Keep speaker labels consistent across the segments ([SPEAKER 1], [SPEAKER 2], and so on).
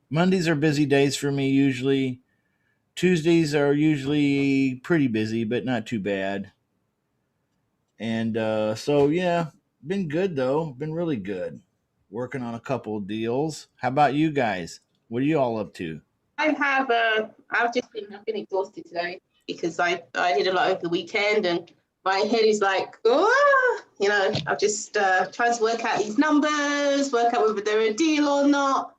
[SPEAKER 1] Mondays are busy days for me usually. Tuesdays are usually pretty busy, but not too bad. And so yeah, been good though. Been really good. Working on a couple of deals. How about you guys? What are you all up to?
[SPEAKER 2] I've been exhausted today because I did a lot over the weekend and my head is like, oh, I'm just trying to work out these numbers, work out whether they're a deal or not.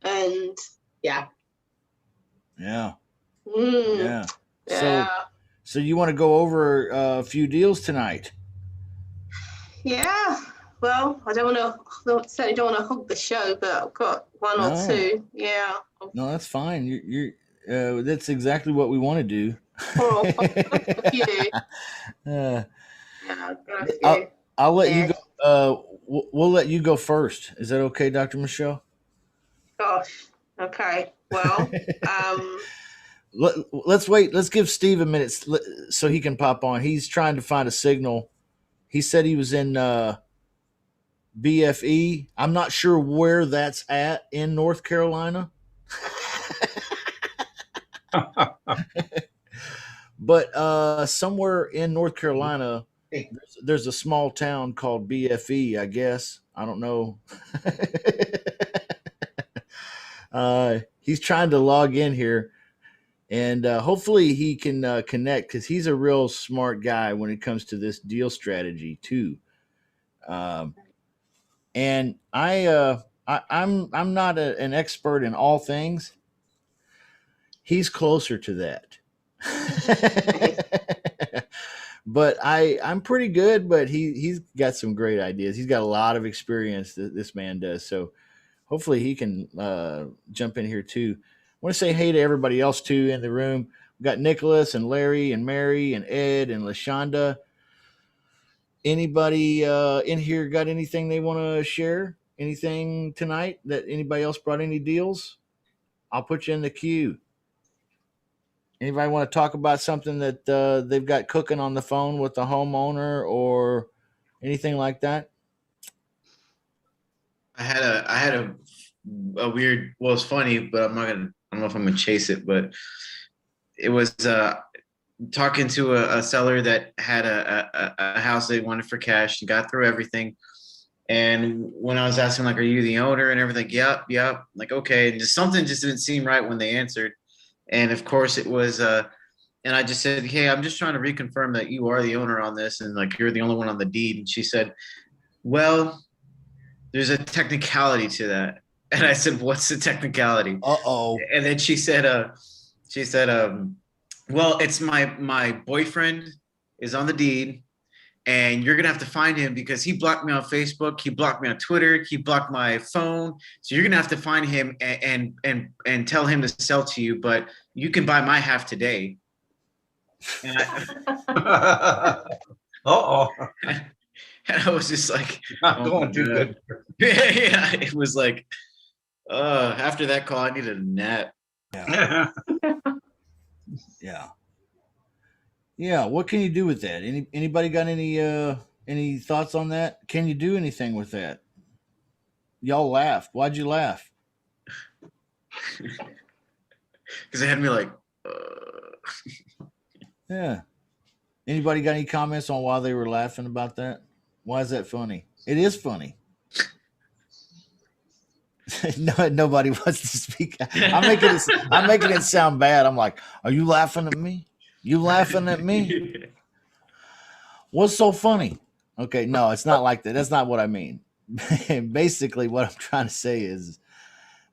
[SPEAKER 2] And yeah.
[SPEAKER 1] Yeah,
[SPEAKER 2] Mm,
[SPEAKER 1] yeah.
[SPEAKER 2] yeah.
[SPEAKER 1] So you want to go over a few deals tonight?
[SPEAKER 2] Yeah. Well, certainly don't want to hog the show, but I've got one or
[SPEAKER 1] No,
[SPEAKER 2] two. Yeah.
[SPEAKER 1] no, that's fine. That's exactly what we want to do.
[SPEAKER 2] Oh, a few.
[SPEAKER 1] uh,
[SPEAKER 2] Yeah, I've got a few.
[SPEAKER 1] I'll let you
[SPEAKER 2] Yeah.
[SPEAKER 1] go. We'll let you go first. Is that okay, Dr. Michelle?
[SPEAKER 2] Gosh. Okay. Well, um,
[SPEAKER 1] Let's wait. Let's give Steve a minute so he can pop on. He's trying to find a signal. He said he was in BFE. I'm not sure where that's at in North Carolina, but somewhere in North Carolina, there's a small town called BFE. I guess I don't know. He's trying to log in here, and hopefully he can connect because he's a real smart guy when it comes to this deal strategy too. Um, and I'm not an expert in all things. He's closer to that. But I'm pretty good. But he's got some great ideas. He's got a lot of experience. This man does. So hopefully he can jump in here too. I want to say hey to everybody else too in the room. We got Nicholas and Larry and Mary and Ed and Lashonda. Anybody in here got anything they want to share? Anything tonight that anybody else brought any deals? I'll put you in the queue. Anybody want to talk about something that they've got cooking on the phone with the homeowner or anything like that?
[SPEAKER 3] I had a weird. Well, it's funny, but I'm not gonna. I don't know if I'm gonna chase it, but it was talking to a seller that had a house they wanted for cash and got through everything. And when I was asking, like, are you the owner and everything? Yep, yep. Like, okay. And just something just didn't seem right when they answered. And of course, it was. And I just said, hey, I'm just trying to reconfirm that you are the owner on this, and like you're the only one on the deed. And she said, well, there's a technicality to that. And I said, what's the technicality?
[SPEAKER 1] Uh-oh.
[SPEAKER 3] And then she said, well, it's my boyfriend is on the deed, and you're gonna have to find him because he blocked me on Facebook, he blocked me on Twitter, he blocked my phone. So you're gonna have to find him and tell him to sell to you, but you can buy my half today. And
[SPEAKER 4] Uh-oh.
[SPEAKER 3] and I was just like,
[SPEAKER 4] Not
[SPEAKER 3] oh
[SPEAKER 4] going too good.
[SPEAKER 3] yeah, it was like, after that call, I needed a nap.
[SPEAKER 1] Yeah. Yeah. Yeah. What can you do with that? Anybody got any thoughts on that? Can you do anything with that? Y'all laughed. Why'd you laugh?
[SPEAKER 3] Because it had me like,
[SPEAKER 1] Yeah. Anybody got any comments on why they were laughing about that? Why is that funny? It is funny. No, nobody wants to speak. I'm making it sound bad. I'm like, are you laughing at me? You laughing at me? What's so funny? Okay, no, it's not like that. That's not what I mean. Basically, what I'm trying to say is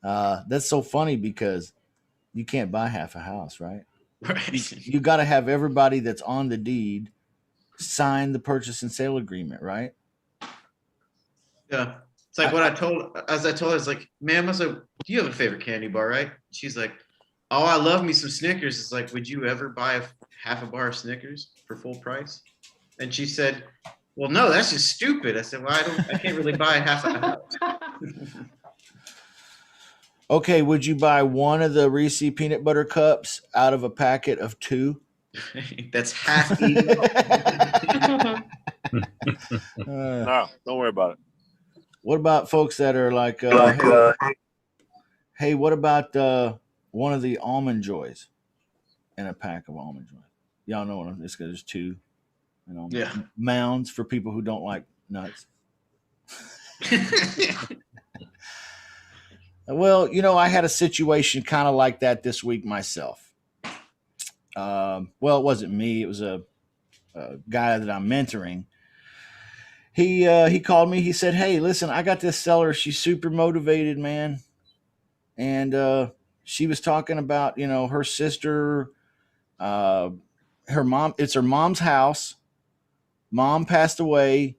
[SPEAKER 1] that's so funny because you can't buy half a house, right?
[SPEAKER 3] right.
[SPEAKER 1] You got to have everybody that's on the deed sign the purchase and sale agreement, right?
[SPEAKER 3] Yeah. It's like what I told her, it's like, ma'am, I was like, do you have a favorite candy bar, right? She's like, oh, I love me some Snickers. It's like, would you ever buy half a bar of Snickers for full price? And she said, well, no, that's just stupid. I said, well, I can't really buy half a house.
[SPEAKER 1] Okay, would you buy one of the Reese peanut butter cups out of a packet of two?
[SPEAKER 3] That's half eaten.
[SPEAKER 5] No, don't worry about it.
[SPEAKER 1] What about folks that are like, Hey, what about one of the almond joys in a pack of almond joys? Y'all know what I'm. It's there's two,
[SPEAKER 3] Yeah.
[SPEAKER 1] mounds for people who don't like nuts. Well, I had a situation kind of like that this week myself. Well, it wasn't me; it was a guy that I'm mentoring. He called me. He said, "Hey, listen, I got this seller. She's super motivated, man, and she was talking about her sister, uh, her mom. It's her mom's house. Mom passed away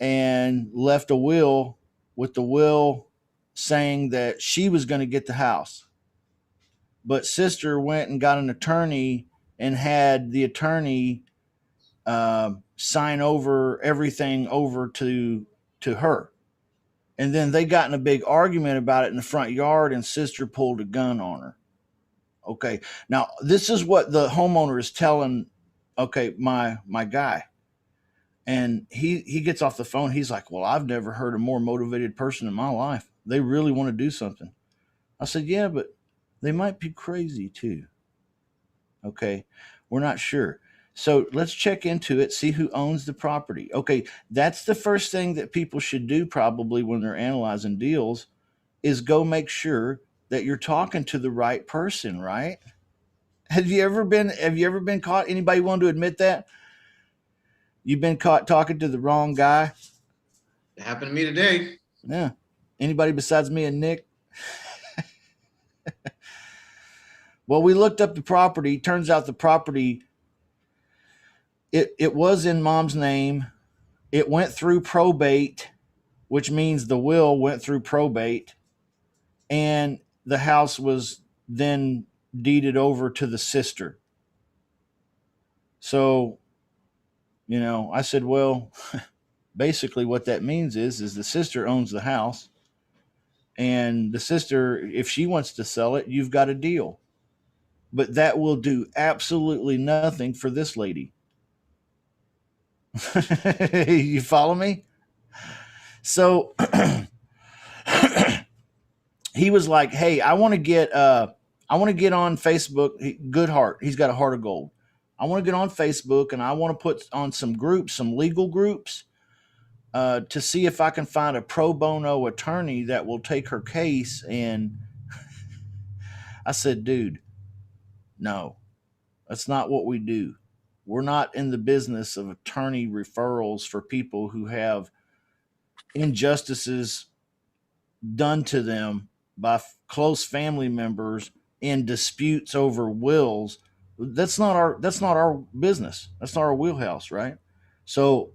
[SPEAKER 1] and left a will with the will saying that she was going to get the house, but sister went and got an attorney and had the attorney sign over everything over to her." And then they got in a big argument about it in the front yard, and sister pulled a gun on her. Okay. Now, this is what the homeowner is telling, okay, my guy. And he gets off the phone. He's like, "Well, I've never heard a more motivated person in my life. They really want to do something." I said, "Yeah, but they might be crazy too." Okay. We're not sure. So let's check into it, see who owns the property. Okay. That's the first thing that people should do probably when they're analyzing deals is go make sure that you're talking to the right person, right? Have you ever been caught? Anybody want to admit that? You've been caught talking to the wrong guy?
[SPEAKER 3] It happened to me today.
[SPEAKER 1] Yeah. Anybody besides me and Nick? Well, we looked up the property. Turns out the property, it was in mom's name. It went through probate, which means the will went through probate, and the house was then deeded over to the sister. So, I said, well, basically what that means is the sister owns the house, and the sister, if she wants to sell it, you've got a deal. But that will do absolutely nothing for this lady. You follow me? So he was like, "Hey, I want to get on Facebook. Good heart. He's got a heart of gold. I want to get on Facebook and I want to put on some groups, some legal groups, to see if I can find a pro bono attorney that will take her case." And I said, "Dude, no, that's not what we do. We're not in the business of attorney referrals for people who have injustices done to them by close family members in disputes over wills. That's not our business. That's not our wheelhouse, right?" So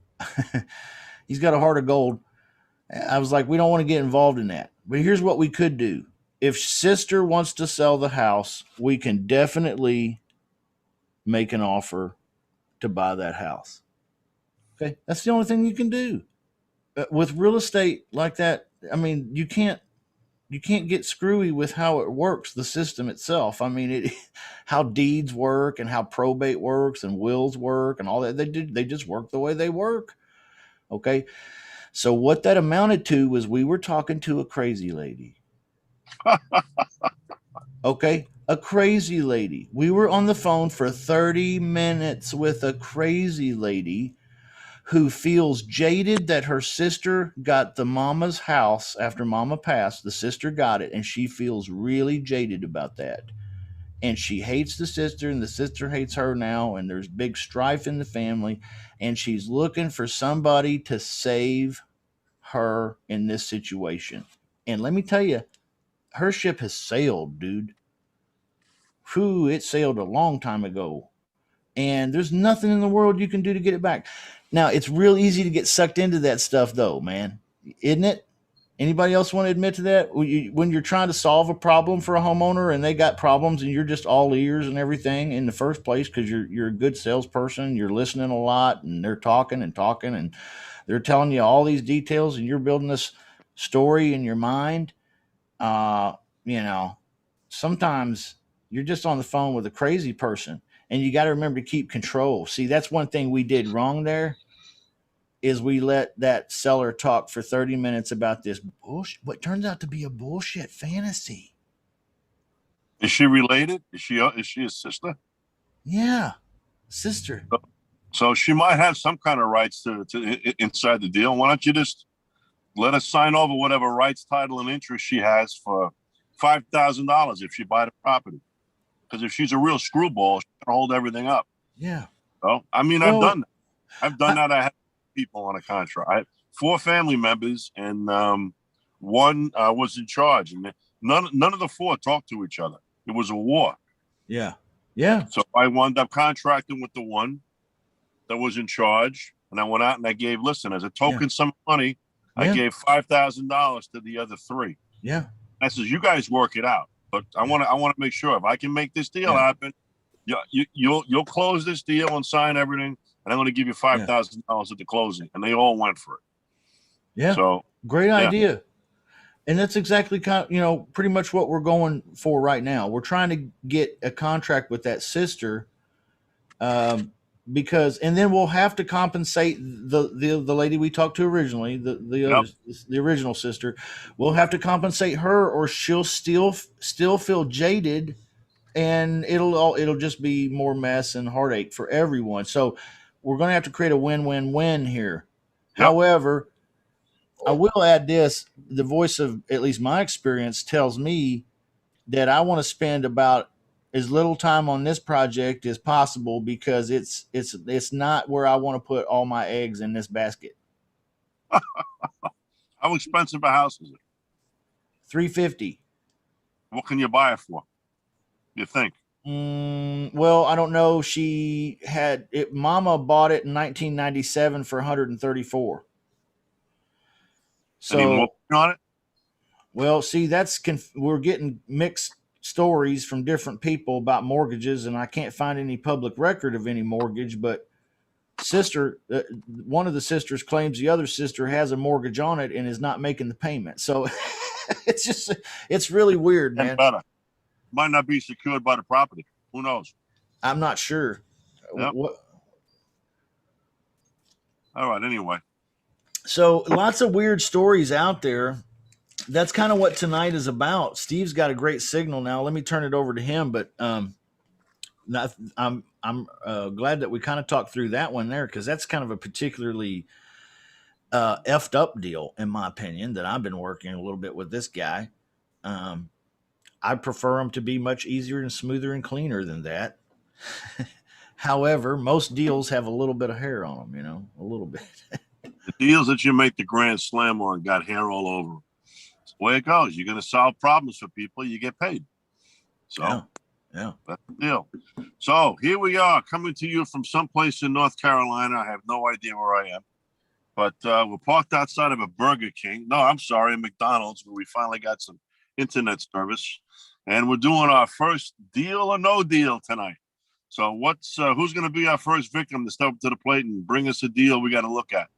[SPEAKER 1] he's got a heart of gold. I was like, we don't want to get involved in that. But here's what we could do. If sister wants to sell the house, we can definitely make an offer to buy that house. Okay? That's the only thing you can do. With real estate like that, I mean, you can't get screwy with how it works, the system itself. I mean, how deeds work and how probate works and wills work and all that. They just work the way they work. Okay. So what that amounted to was we were talking to a crazy lady. Okay. A crazy lady. We were on the phone for 30 minutes with a crazy lady who feels jaded that her sister got the mama's house after mama passed. The sister got it, and she feels really jaded about that. And she hates the sister, and the sister hates her now, and there's big strife in the family. And she's looking for somebody to save her in this situation. And let me tell you, her ship has sailed, dude. Whew, it sailed a long time ago. And there's nothing in the world you can do to get it back. Now, it's real easy to get sucked into that stuff, though, man. Isn't it? Anybody else want to admit to that? When you're trying to solve a problem for a homeowner and they got problems and you're just all ears and everything in the first place because you're a good salesperson, you're listening a lot, and they're talking and talking and they're telling you all these details and you're building this story in your mind. Uh, you know, Sometimes you're just on the phone with a crazy person and you got to remember to keep control. See, that's one thing we did wrong there is we let that seller talk for 30 minutes about this bullshit, what turns out to be a bullshit fantasy.
[SPEAKER 4] Is she related? Is she a sister?
[SPEAKER 1] Yeah, sister.
[SPEAKER 4] So she might have some kind of rights to inside the deal. Why don't you just let us sign over whatever rights, title, and interest she has for $5,000 if she buy the property? Because if she's a real screwball, she can hold everything up.
[SPEAKER 1] Yeah.
[SPEAKER 4] So I mean,
[SPEAKER 1] Well,
[SPEAKER 4] I've done that. I've done that. I have people on a contract. I had 4 family members, and one was in charge, and none of the 4 talked to each other. It was a war.
[SPEAKER 1] Yeah. Yeah.
[SPEAKER 4] So I wound up contracting with the one that was in charge, and I went out and I gave, listen, as a token sum of money, I
[SPEAKER 1] Yeah.
[SPEAKER 4] gave $5,000 to the other 3.
[SPEAKER 1] Yeah.
[SPEAKER 4] I says, you guys work it out, but I want to make sure if I can make this deal happen, you'll close this deal and sign everything, and I'm going to give you $5,000 at the closing, and they all went for it.
[SPEAKER 1] Yeah.
[SPEAKER 4] So
[SPEAKER 1] great idea. And that's exactly pretty much what we're going for right now. We're trying to get a contract with that sister, because, and then we'll have to compensate the lady we talked to originally, the original sister. We'll have to compensate her, or she'll still feel jaded, and it'll just be more mess and heartache for everyone. So we're going to have to create a win-win-win here.
[SPEAKER 4] Yep.
[SPEAKER 1] However, I will add this: the voice of at least my experience tells me that I want to spend about as little time on this project as possible, because it's not where I want to put all my eggs in this basket.
[SPEAKER 4] How expensive a house is it?
[SPEAKER 1] $350.
[SPEAKER 4] What can you buy it for, you think?
[SPEAKER 1] Well, I don't know. She had it. Mama bought it in 1997 for $134. So,
[SPEAKER 4] any more on it?
[SPEAKER 1] Well, see, we're getting mixed stories from different people about mortgages, and I can't find any public record of any mortgage. But one of the sisters claims the other sister has a mortgage on it and is not making the payment. So it's really weird, man.
[SPEAKER 4] And better. Might not be secured by the property. Who knows?
[SPEAKER 1] I'm not sure.
[SPEAKER 4] Yep. All right. Anyway. So
[SPEAKER 1] lots of weird stories out there. That's kind of what tonight is about. Steve's got a great signal now. Let me turn it over to him. But I'm glad that we kind of talked through that one there, because that's kind of a particularly effed up deal, in my opinion, that I've been working a little bit with this guy. I prefer them to be much easier and smoother and cleaner than that. However, most deals have a little bit of hair on them, a little bit.
[SPEAKER 4] The deals that you make the grand slam on got hair all over them. It's the way it goes. You're going to solve problems for people, you get paid. So yeah, that's the deal. So here we are, coming to you from someplace in North Carolina. I have no idea where I am, but we're parked outside of a Burger King. No, I'm sorry, a McDonald's, where we finally got some internet service, and we're doing our first deal or no deal tonight. So who's going to be our first victim to step up to the plate and bring us a deal we got to look at?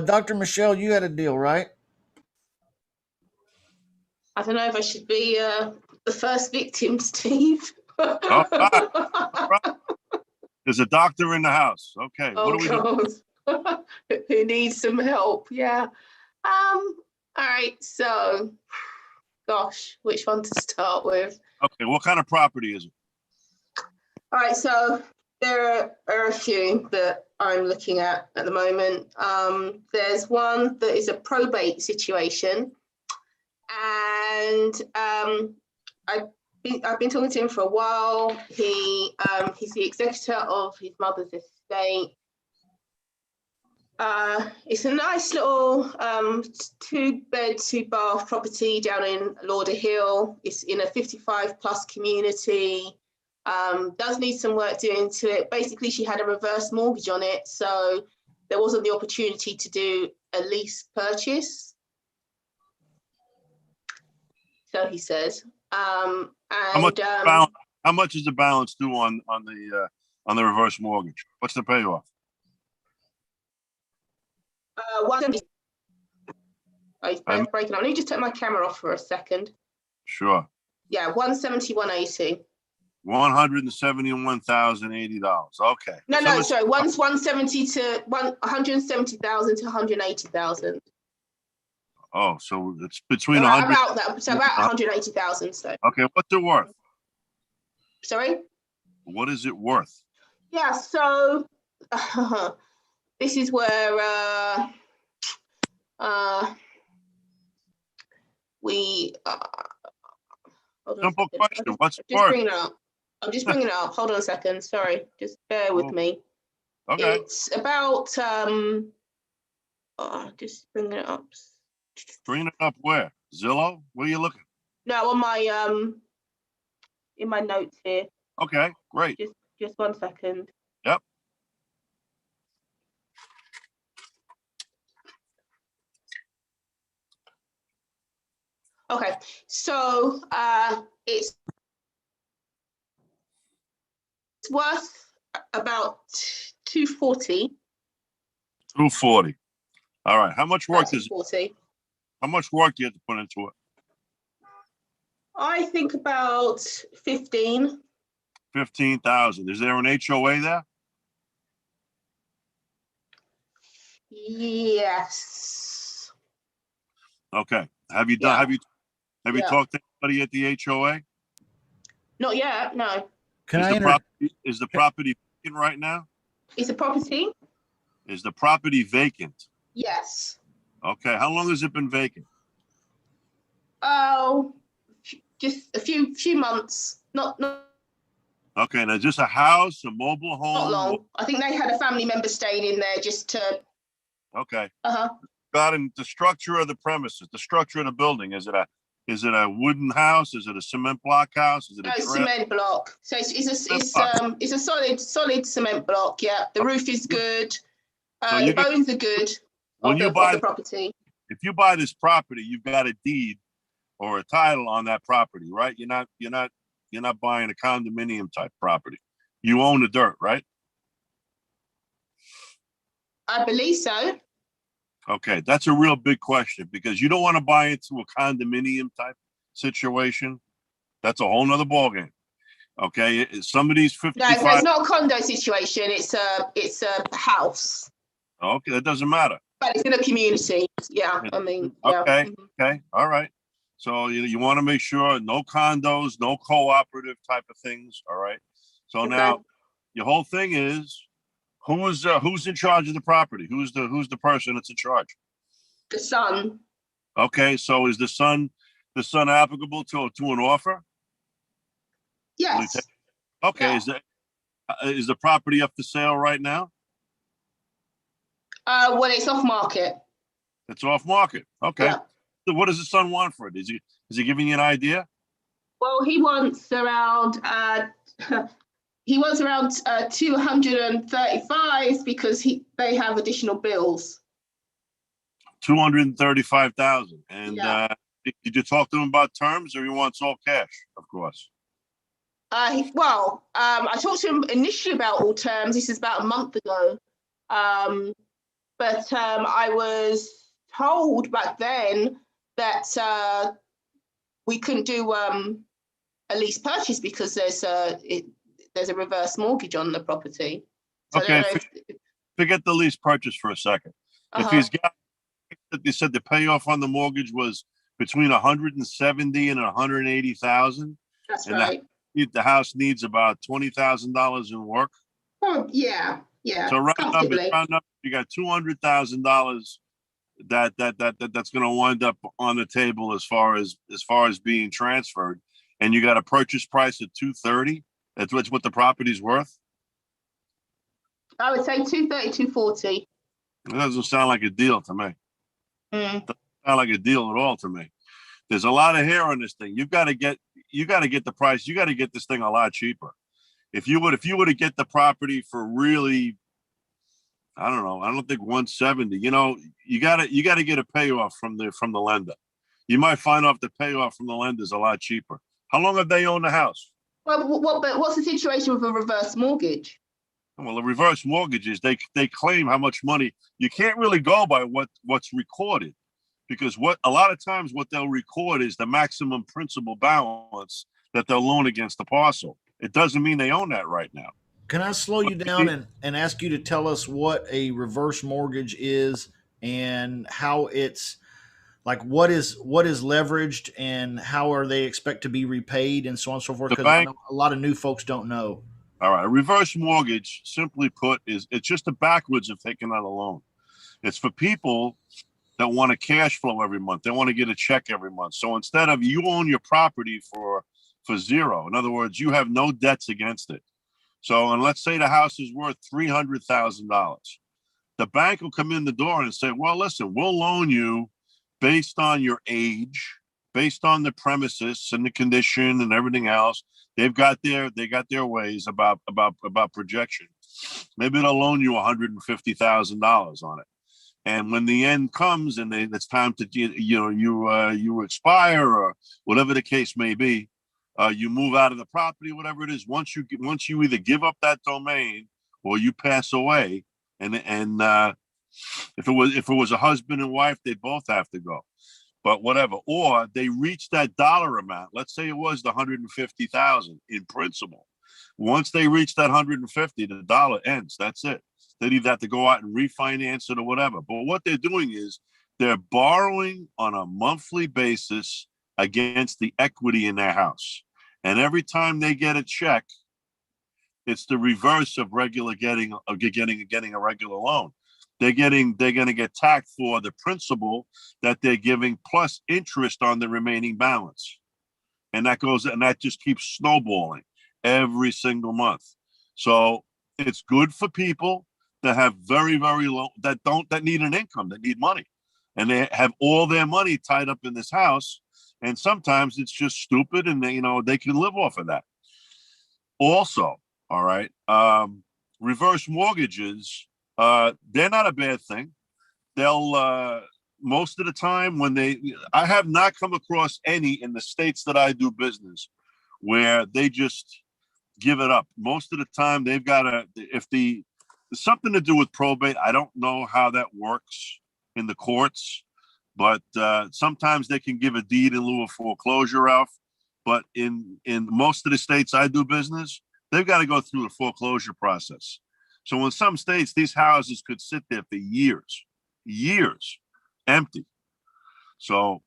[SPEAKER 1] Dr. Michelle, you had a deal, right?
[SPEAKER 2] I don't know if I should be the first victim, Steve.
[SPEAKER 4] All right. There's a doctor in the house. Okay. What do we do?
[SPEAKER 2] Who needs some help? Yeah. All right. So, gosh, which one to start with?
[SPEAKER 4] Okay. What kind of property is it?
[SPEAKER 2] All right. So there are a few that I'm looking at the moment. There's one that is a probate situation, and I've been talking to him for a while. He's the executor of his mother's estate. It's a nice little 2-bed, 2-bath property down in Lauderhill. It's in a 55+ community. Does need some work doing to it. Basically, she had a reverse mortgage on it, so there wasn't the opportunity to do a lease purchase. So he says. How
[SPEAKER 4] much is the balance due on the reverse mortgage? What's the payoff?
[SPEAKER 2] 170. It's breaking up. Let me just take my camera off for a second.
[SPEAKER 4] Sure.
[SPEAKER 2] Yeah, 170, 180.
[SPEAKER 4] $171,080. Okay.
[SPEAKER 2] No, sorry. 170 to 170,000 to 180,000.
[SPEAKER 4] Oh, so it's between
[SPEAKER 2] about that. So about 180,000. So.
[SPEAKER 4] Okay, what's it worth?
[SPEAKER 2] Sorry?
[SPEAKER 4] What is it worth?
[SPEAKER 2] Yeah, so this is where we hold on a
[SPEAKER 4] Simple
[SPEAKER 2] second.
[SPEAKER 4] question. What's it
[SPEAKER 2] Just
[SPEAKER 4] worth?
[SPEAKER 2] bringing it up. I'm just bringing it up. Hold on a second. Sorry, just bear with me.
[SPEAKER 4] Okay.
[SPEAKER 2] It's about just bringing it up.
[SPEAKER 4] Bring it up where? Zillow? Where are you looking?
[SPEAKER 2] No, on my in my notes here.
[SPEAKER 4] Okay, great.
[SPEAKER 2] Just 1 second.
[SPEAKER 4] Yep.
[SPEAKER 2] Okay, so it's worth about 240.
[SPEAKER 4] 240. All right. How much work is?
[SPEAKER 2] 240.
[SPEAKER 4] How much work do you have to put into it?
[SPEAKER 2] I think about 15.
[SPEAKER 4] 15,000. Is there an HOA there?
[SPEAKER 2] Yes.
[SPEAKER 4] Okay. Have you done?
[SPEAKER 2] Yeah.
[SPEAKER 4] Have you
[SPEAKER 2] Yeah.
[SPEAKER 4] talked to anybody at the HOA?
[SPEAKER 2] Not yet. No.
[SPEAKER 1] Can
[SPEAKER 4] Is
[SPEAKER 1] I
[SPEAKER 4] is the property vacant right now?
[SPEAKER 2] Is the property?
[SPEAKER 4] Is the property vacant?
[SPEAKER 2] Yes.
[SPEAKER 4] Okay. How long has it been vacant?
[SPEAKER 2] Oh, just a few months. Not
[SPEAKER 4] Okay. Now, is this a house, a mobile home?
[SPEAKER 2] not long. I think they had a family member staying in there just to.
[SPEAKER 4] Okay.
[SPEAKER 2] Uh-huh.
[SPEAKER 4] In the structure of the premises, the structure of the building. Is it a wooden house? Is it a cement block house? Is it
[SPEAKER 2] No,
[SPEAKER 4] a
[SPEAKER 2] it's
[SPEAKER 4] trailer?
[SPEAKER 2] cement block. So it's a solid cement block. Yeah, the roof is good.
[SPEAKER 4] So
[SPEAKER 2] The bones are good
[SPEAKER 4] when you
[SPEAKER 2] of
[SPEAKER 4] buy
[SPEAKER 2] the property.
[SPEAKER 4] if you buy this property, you've got a deed or a title on that property, right? You're not buying a condominium type property. You own the dirt, right?
[SPEAKER 2] I believe so.
[SPEAKER 4] Okay, that's a real big question because you don't want to buy into a condominium type situation. That's a whole nother ballgame. Okay, somebody's
[SPEAKER 2] No,
[SPEAKER 4] 55.
[SPEAKER 2] so it's not a condo situation. It's a house,
[SPEAKER 4] Okay, that doesn't matter.
[SPEAKER 2] but it's in a community. Yeah, I mean, yeah.
[SPEAKER 4] Okay,
[SPEAKER 2] Mhm.
[SPEAKER 4] okay, all right. So you want to make sure no condos, no cooperative type of things. All right. So
[SPEAKER 2] Okay.
[SPEAKER 4] now your whole thing is who's in charge of the property? Who's the person that's in charge?
[SPEAKER 2] The son.
[SPEAKER 4] Okay, so is the son applicable to an offer?
[SPEAKER 2] Yes.
[SPEAKER 4] Okay,
[SPEAKER 2] Yeah.
[SPEAKER 4] is the property up for sale right now?
[SPEAKER 2] Well, it's off market.
[SPEAKER 4] It's off market. Okay.
[SPEAKER 2] Yeah.
[SPEAKER 4] So what does the son want for it? Is he giving you an idea?
[SPEAKER 2] Well, he wants around 235 because they have additional bills.
[SPEAKER 4] 235,000. And
[SPEAKER 2] Yeah.
[SPEAKER 4] did you talk to him about terms, or he wants all cash? Of course.
[SPEAKER 2] I talked to him initially about all terms. This is about a month ago. But I was told back then that we couldn't do a lease purchase because there's a reverse mortgage on the property. So
[SPEAKER 4] Okay, forget the lease purchase for a second. If he's got, they said the payoff on the mortgage was between 170 and 180,000.
[SPEAKER 2] That's
[SPEAKER 4] and
[SPEAKER 2] right.
[SPEAKER 4] The house needs about $20,000 in work.
[SPEAKER 2] Oh, yeah.
[SPEAKER 4] So round number, you got $200,000 that's going to wind up on the table as far as being transferred, and you got a purchase price at 230. That's what the property's worth.
[SPEAKER 2] I would say 230, 240.
[SPEAKER 4] It doesn't sound like a deal to me. Doesn't sound like a deal at all to me. There's a lot of hair on this thing. You got to get the price. You got to get this thing a lot cheaper. If you were to get the property for really, I don't know. I don't think 170. You got to get a payoff from the lender. You might find out the payoff from the lender is a lot cheaper. How long have they owned the house?
[SPEAKER 2] Well, but what's the situation with a reverse mortgage?
[SPEAKER 4] Well, the reverse mortgages, they claim how much money. You can't really go by what's recorded, because a lot of times what they'll record is the maximum principal balance that they'll loan against the parcel. It doesn't mean they own that right now.
[SPEAKER 1] Can I slow you down and ask you to tell us what a reverse mortgage is and how it's Like what is leveraged and how are they expect to be repaid and so on and so forth?
[SPEAKER 4] The
[SPEAKER 1] Because I
[SPEAKER 4] bank,
[SPEAKER 1] know a lot of new folks don't know.
[SPEAKER 4] all right, a reverse mortgage, simply put, is it's just a backwards of taking out a loan. It's for people that want a cash flow every month. They want to get a check every month. So instead of you own your property for zero, in other words, you have no debts against it. So, and let's say the house is worth $300,000. The bank will come in the door and say, well, listen, we'll loan you based on your age, based on the premises and the condition and everything else. They got their ways about projection. Maybe they'll loan you $150,000 on it. And when the end comes and it's time to, you expire or whatever the case may be, you move out of the property, whatever it is. Once you either give up that domain or you pass away, and if it was a husband and wife, they both have to go. But whatever, or they reach that dollar amount. Let's say it was the 150,000 in principle. Once they reach that 150, the dollar ends. That's it. They'd either have to go out and refinance it or whatever. But what they're doing is they're borrowing on a monthly basis against the equity in their house. And every time they get a check, it's the reverse of getting a regular loan. They're going to get taxed for the principal that they're giving plus interest on the remaining balance. And that just keeps snowballing every single month. So it's good for people that have very, very low, that need an income, that need money. And they have all their money tied up in this house. And sometimes it's just stupid and they can live off of that. Also, all right, reverse mortgages, they're not a bad thing. They'll, most of the time I have not come across any in the states that I do business where they just give it up. Most of the time they've got there's something to do with probate. I don't know how that works in the courts, but sometimes they can give a deed in lieu of foreclosure out. But in most of the states I do business, they've got to go through the foreclosure process. So in some states, these houses could sit there for years, empty. So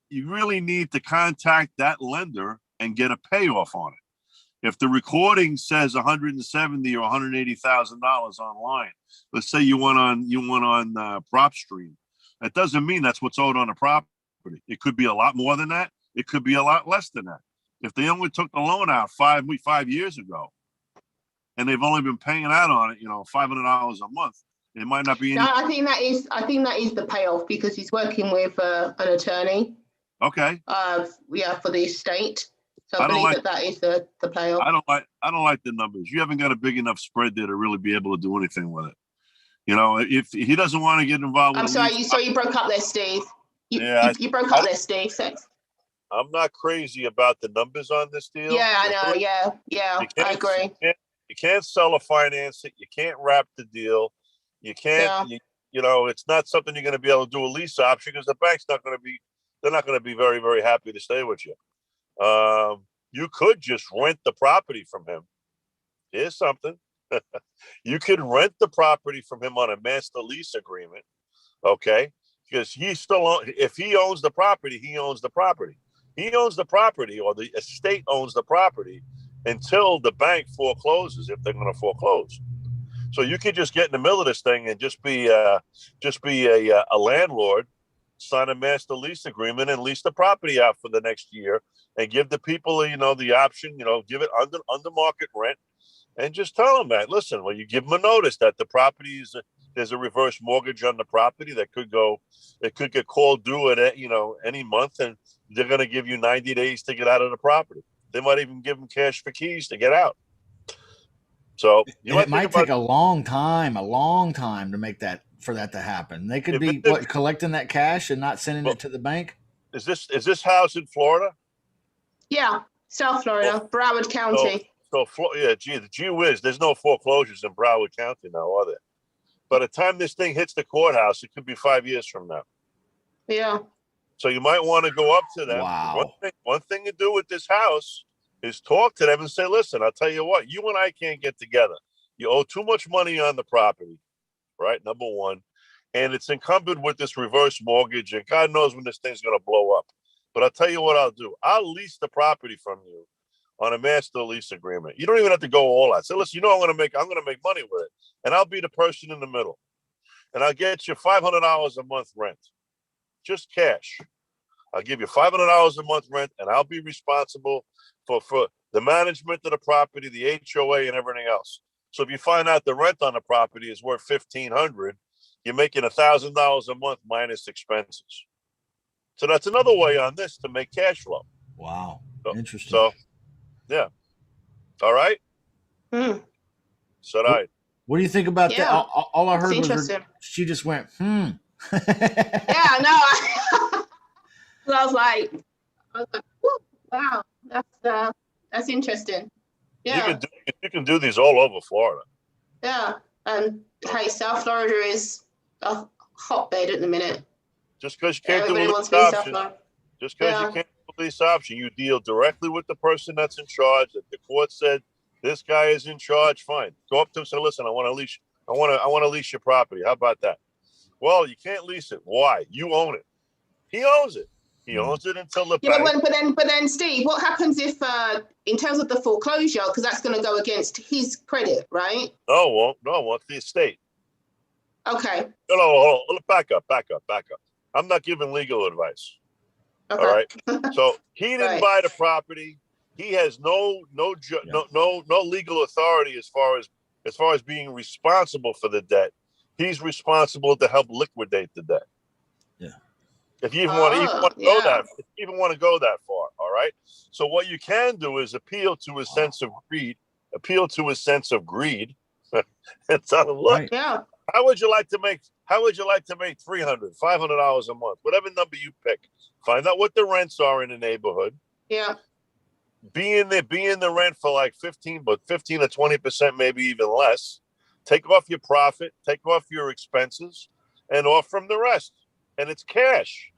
[SPEAKER 4] you really need to contact that lender and get a payoff on it. If the recording says $170,000 or $180,000 online, let's say you went on PropStream, that doesn't mean that's what's owed on the property. It could be a lot more than that. It could be a lot less than that. If they only took the loan out 5 years ago, and they've only been paying out on it, $500 a month, it might not be any.
[SPEAKER 2] No, I think that is the payoff because he's working with an attorney.
[SPEAKER 4] Okay.
[SPEAKER 2] For the estate. So I believe that is the payoff.
[SPEAKER 4] I don't like the numbers. You haven't got a big enough spread there to really be able to do anything with it. If he doesn't want to get involved.
[SPEAKER 2] I'm sorry. You broke up there, Steve. You broke up there, Steve. So.
[SPEAKER 4] I'm not crazy about the numbers on this deal.
[SPEAKER 2] Yeah, I know. Yeah, I agree.
[SPEAKER 4] You can't sell or finance it. You can't wrap the deal. You can't. Yeah. It's not something you're going to be able to do a lease option because the bank's not going to be. They're not going to be very, very happy to stay with you. You could just rent the property from him. Here's something. You could rent the property from him on a master lease agreement. Okay. Because if he owns the property, he owns the property. He owns the property or the estate owns the property until the bank forecloses, if they're going to foreclose. So you could just get in the middle of this thing and just be a landlord, sign a master lease agreement and lease the property out for the next year and give the people, the option, give it under market rent and just tell them that, listen, when you give them a notice that the property there's a reverse mortgage on the property that could get called due at, any month and they're going to give you 90 days to get out of the property. They might even give them cash for keys to get out. So
[SPEAKER 1] it might take a long time to make for that to happen. They could be collecting that cash and not sending it to the bank.
[SPEAKER 4] Is this house in Florida?
[SPEAKER 2] Yeah, South Florida, Broward County.
[SPEAKER 4] Gee whiz, there's no foreclosures in Broward County now, are there? By the time this thing hits the courthouse, it could be 5 years from now.
[SPEAKER 2] Yeah.
[SPEAKER 4] So you might want to go up to them.
[SPEAKER 1] Wow.
[SPEAKER 4] One thing to do with this house is talk to them and say, listen, I'll tell you what, you and I can't get together. You owe too much money on the property, right? Number one. and it's encumbered with this reverse mortgage, and God knows when this thing's going to blow up. But I'll tell you what I'll do. I'll lease the property from you on a master lease agreement. You don't even have to go all out. So listen, you know I'm going to make money with it, and I'll be the person in the middle, and I'll get you $500 a month rent, just cash. I'll give you $500 a month rent, and I'll be responsible for the management of the property, the HOA, and everything else. So if you find out the rent on the property is worth $1,500, you're making $1,000 a month minus expenses. So that's another way on this to make cash flow.
[SPEAKER 1] Wow. Interesting.
[SPEAKER 4] So, yeah. All right. So
[SPEAKER 1] what do you think about that? All I heard was she just went,
[SPEAKER 2] Yeah, no. I was like, wow, that's interesting. Yeah.
[SPEAKER 4] You can do these all over Florida.
[SPEAKER 2] Yeah. And hey, South Florida is a hotbed at the minute.
[SPEAKER 4] Just because you can't do a lease option, you deal directly with the person that's in charge. If the court said this guy is in charge, fine. Go up to him and say, listen, I want to lease your property. How about that? Well, you can't lease it. Why? You own it. He owns it. He owns it until the bank.
[SPEAKER 2] But then, Steve, what happens if, in terms of the foreclosure, because that's going to go against his credit, right?
[SPEAKER 4] No, it's the estate.
[SPEAKER 2] Okay.
[SPEAKER 4] No, back up. I'm not giving legal advice. Okay. All right. So he didn't buy the property. He has no legal authority as far as being responsible for the debt. He's responsible to help liquidate the debt.
[SPEAKER 1] Yeah.
[SPEAKER 4] If you even want to go that far, all right. So what you can do is appeal to his sense of greed. And tell him, look, how would you like to make $300, $500 a month, whatever number you pick? Find out what the rents are in the neighborhood.
[SPEAKER 2] Yeah.
[SPEAKER 4] Be in the rent for like 15 or 20%, maybe even less. Take off your profit, take off your expenses, and off from the rest. And it's cash.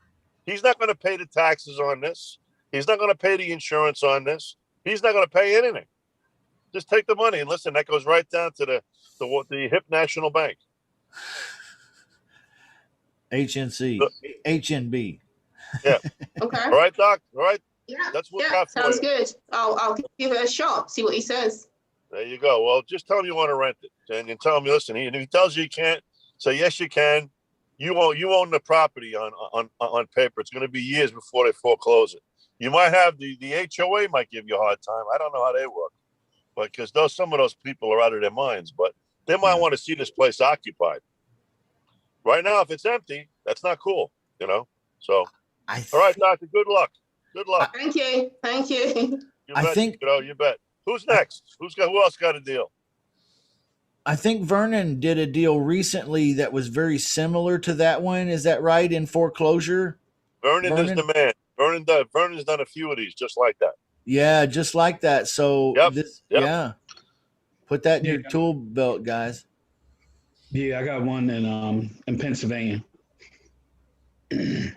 [SPEAKER 4] He's not going to pay the taxes on this. He's not going to pay the insurance on this. He's not going to pay anything. Just take the money and listen. That goes right down to the HIP National Bank.
[SPEAKER 1] HNC, HNB.
[SPEAKER 4] Yeah.
[SPEAKER 2] Okay.
[SPEAKER 4] All right, Doc. All right.
[SPEAKER 2] Yeah.
[SPEAKER 4] That's what
[SPEAKER 2] sounds good. I'll give it a shot. See what he says.
[SPEAKER 4] There you go. Well, just tell him you want to rent it, and you tell him, listen. If he tells you can't, say yes, you can. You own the property on paper. It's going to be years before they foreclose it. You might have the HOA might give you a hard time. I don't know how they work, but because some of those people are out of their minds, but they might want to see this place occupied. Right now, if it's empty, that's not cool, So, all right, Doctor. Good luck.
[SPEAKER 2] Thank you.
[SPEAKER 4] You bet. Who's next? Who else got a deal?
[SPEAKER 1] I think Vernon did a deal recently that was very similar to that one. Is that right? In foreclosure?
[SPEAKER 4] Vernon is the man. Vernon's done a few of these just like that.
[SPEAKER 1] Yeah, just like that. So
[SPEAKER 4] Yep.
[SPEAKER 1] Put that in your tool belt, guys.
[SPEAKER 5] Yeah, I got one in Pennsylvania. I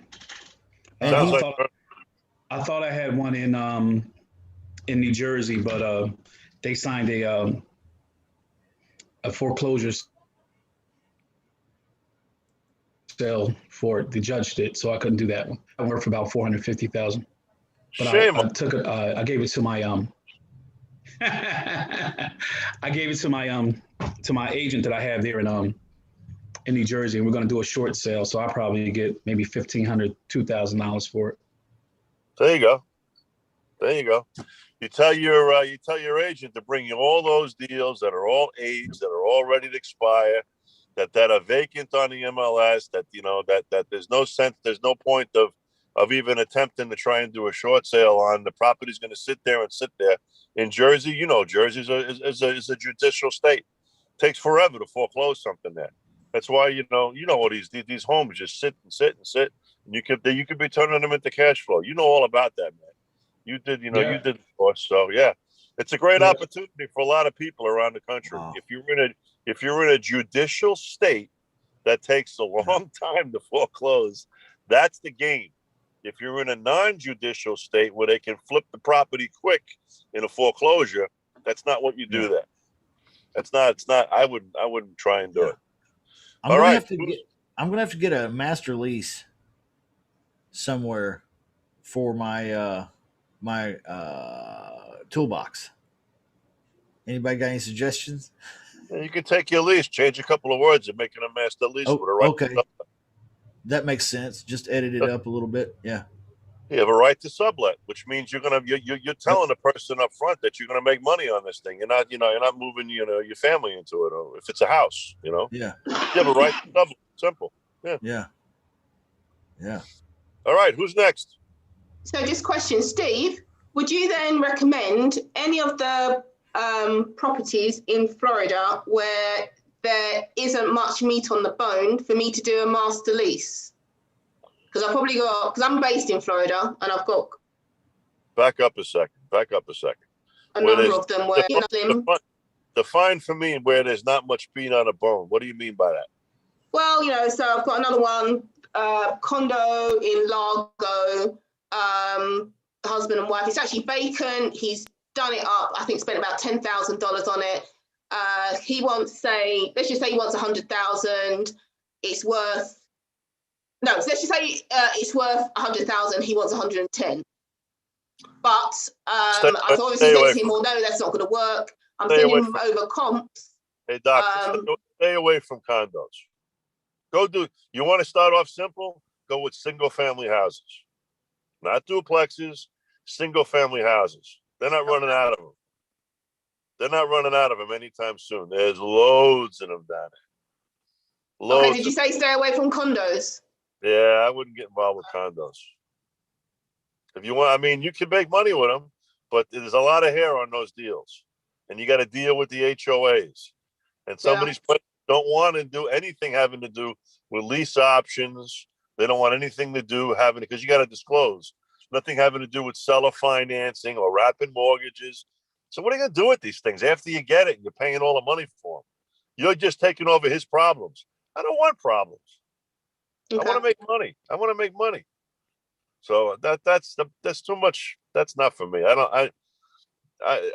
[SPEAKER 5] thought I had one in New Jersey, but they signed a foreclosure sale for it. The judge did, so I couldn't do that one. I worked for about $450,000. But I took it. I gave it to my I gave it to my agent that I have there in New Jersey, and we're going to do a short sale. So I'll probably get maybe $1,500, $2,000 for it.
[SPEAKER 4] There you go. You tell your agent to bring you all those deals that are all aged, that are all ready to expire, that are vacant on the MLS. That there's no sense, there's no point of even attempting to try and do a short sale on. The property's going to sit there. In Jersey, Jersey is a judicial state. It takes forever to foreclose something there. That's why all these homes just sit and sit and sit, and you could be turning them into cash flow. You know all about that, man. You did, you did, of course. So yeah, it's a great opportunity for a lot of people around the country. Wow. If you're in a judicial state that takes a long time to foreclose, that's the game. If you're in a non-judicial state where they can flip the property quick in a foreclosure, that's not what you do there. It's not. I wouldn't try and do it.
[SPEAKER 1] I'm I'm gonna have to get a master lease somewhere for my toolbox. Anybody got any suggestions?
[SPEAKER 4] You can take your lease, change a couple of words, and make it a master lease
[SPEAKER 1] Oh,
[SPEAKER 4] with a right.
[SPEAKER 1] okay, that makes sense. Just edit it up a little bit. Yeah.
[SPEAKER 4] You have a right to sublet, which means you're telling
[SPEAKER 1] Yep.
[SPEAKER 4] the person up front that you're gonna make money on this thing. You're not moving your family into it, or if it's a house,
[SPEAKER 1] Yeah.
[SPEAKER 4] you have a right to sublet. Simple. Yeah.
[SPEAKER 1] Yeah. Yeah.
[SPEAKER 4] All right, who's next?
[SPEAKER 2] So just question, Steve, would you then recommend any of the properties in Florida where there isn't much meat on the bone for me to do a master lease? Because I'm based in Florida and I've got
[SPEAKER 4] Back up a second.
[SPEAKER 2] a
[SPEAKER 4] Where
[SPEAKER 2] number
[SPEAKER 4] there's-
[SPEAKER 2] of them where
[SPEAKER 4] Define for me where there's not much meat on the bone. What do you mean by that?
[SPEAKER 2] well, so I've got another one, condo in Largo, husband and wife. It's actually vacant. He's done it up. I think spent about $10,000 on it. He wants, let's just say he wants 100,000. It's worth, no, let's just say it's worth 100,000. He wants 110. But I've obviously said to him, well, no, that's not going to work. I'm sending him over comps.
[SPEAKER 4] Hey, Doc, stay away from condos. You want to start off simple? Go with single family houses, not duplexes, single family houses. They're not running out of them anytime soon. There's loads of them down there. Loads.
[SPEAKER 2] Okay, did you say stay away from condos?
[SPEAKER 4] Yeah, I wouldn't get involved with condos. If you want, you can make money with them, but there's a lot of hair on those deals. And you got to deal with the HOAs. And some of these places don't want to do anything having to do with lease options. They don't want anything to do because you got to disclose. Nothing having to do with seller financing or wrapping mortgages. So what are you going to do with these things after you get it and you're paying all the money for them? You're just taking over his problems. I don't want problems. Okay. I want to make money. So that's too much. That's not for me. I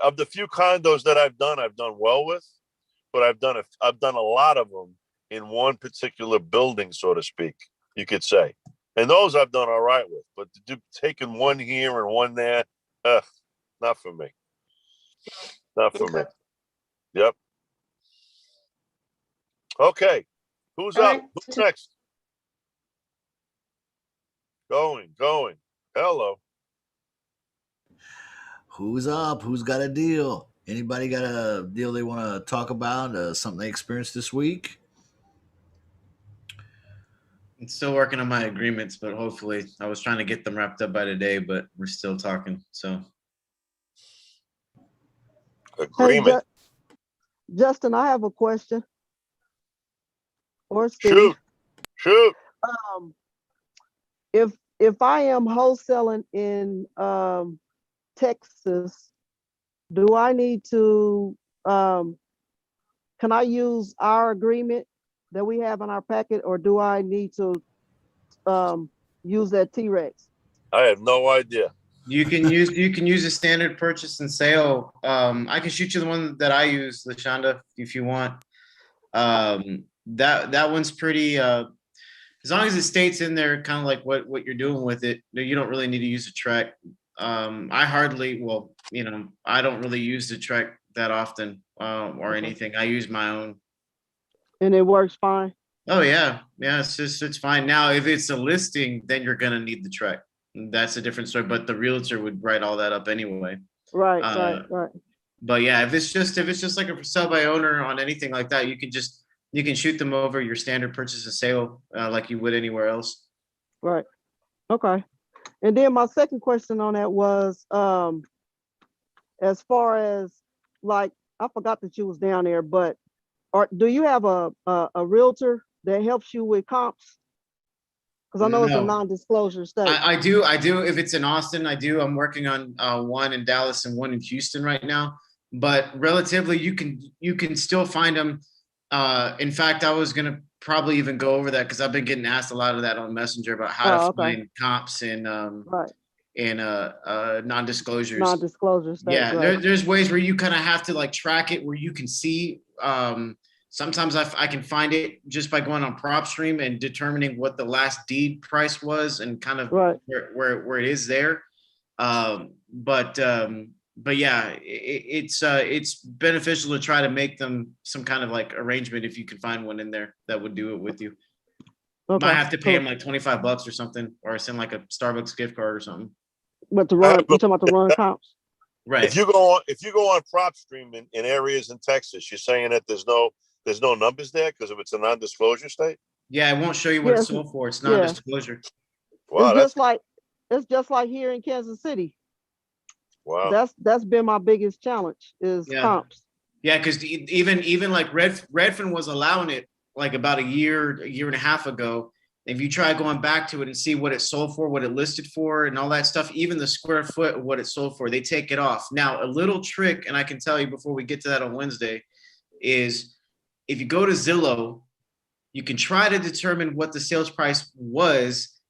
[SPEAKER 4] of the few condos that I've done well with, but I've done a lot of them in one particular building, so to speak, you could say. And those I've done all right with, but taking one here and one there, not for me. Not for me. Yep. Okay. Who's up? Who's next? Going. Hello.
[SPEAKER 1] Who's up? Who's got a deal? Anybody got a deal they want to talk about? Something they experienced this week?
[SPEAKER 3] I'm still working on my agreements, but hopefully I was trying to get them wrapped up by today, but we're still talking. So
[SPEAKER 4] agreement.
[SPEAKER 6] Hey, Justin, I have a question. Or Steve.
[SPEAKER 4] Shoot.
[SPEAKER 6] If I am wholesaling in Texas, do I need to can I use our agreement that we have in our packet, or do I need to use that T-Rex?
[SPEAKER 4] I have no idea.
[SPEAKER 3] you can use a standard purchase and sale. I can shoot you the one that I use, LaShonda, if you want. That one's pretty as long as it states in there kind of like what you're doing with it, you don't really need to use a Trek. I don't really use the Trek that often or anything. I use my own.
[SPEAKER 6] And it works fine?
[SPEAKER 3] Oh yeah. It's fine. Now, if it's a listing, then you're gonna need the Trek. That's a different story, but the realtor would write all that up anyway.
[SPEAKER 6] Right.
[SPEAKER 3] But yeah, if it's just like a sell by owner on anything like that, you can shoot them over your standard purchase and sale like you would anywhere else.
[SPEAKER 6] Right. Okay. And then my second question on that was, as far as like, I forgot that you was down there, but do you have a realtor that helps you with comps? Because I know it's a non-disclosure state.
[SPEAKER 3] I do. If it's in Austin, I do. I'm working on one in Dallas and one in Houston right now. But relatively, you can still find them. In fact, I was gonna probably even go over that because I've been getting asked a lot of that on Messenger about how to find comps in non-disclosures.
[SPEAKER 6] Non-disclosure state.
[SPEAKER 3] Yeah,
[SPEAKER 6] right.
[SPEAKER 3] there's ways where you kind of have to like track it where you can see Sometimes I can find it just by going on PropStream and determining what the last deed price was and kind of
[SPEAKER 6] Right.
[SPEAKER 3] where it is there. But yeah, it's beneficial to try to make them some kind of like arrangement if you can find one in there that would do it with you.
[SPEAKER 6] Okay.
[SPEAKER 3] Might have to pay
[SPEAKER 6] cool.
[SPEAKER 3] him like $25 or something, or send like a Starbucks gift card or something.
[SPEAKER 6] But to
[SPEAKER 4] I
[SPEAKER 6] run,
[SPEAKER 4] have
[SPEAKER 6] you talking about to run comps?
[SPEAKER 3] Right.
[SPEAKER 4] If you go on PropStream in areas in Texas, you're saying that there's no numbers there because if it's a non-disclosure state.
[SPEAKER 3] Yeah, it won't show you what
[SPEAKER 6] Yes,
[SPEAKER 3] it's sold for. It's non-disclosure.
[SPEAKER 4] Wow,
[SPEAKER 6] It's just like here in Kansas City.
[SPEAKER 4] wow.
[SPEAKER 6] That's been my biggest challenge is
[SPEAKER 3] Yeah.
[SPEAKER 6] comps.
[SPEAKER 3] Yeah, because even like Redfin was allowing it like about a year and a half ago. If you try going back to it and see what it sold for, what it listed for, and all that stuff, even the square foot of what it sold for, they take it off. Now, a little trick, and I can tell you before we get to that on Wednesday, is if you go to Zillow, you can try to determine what the sales price was,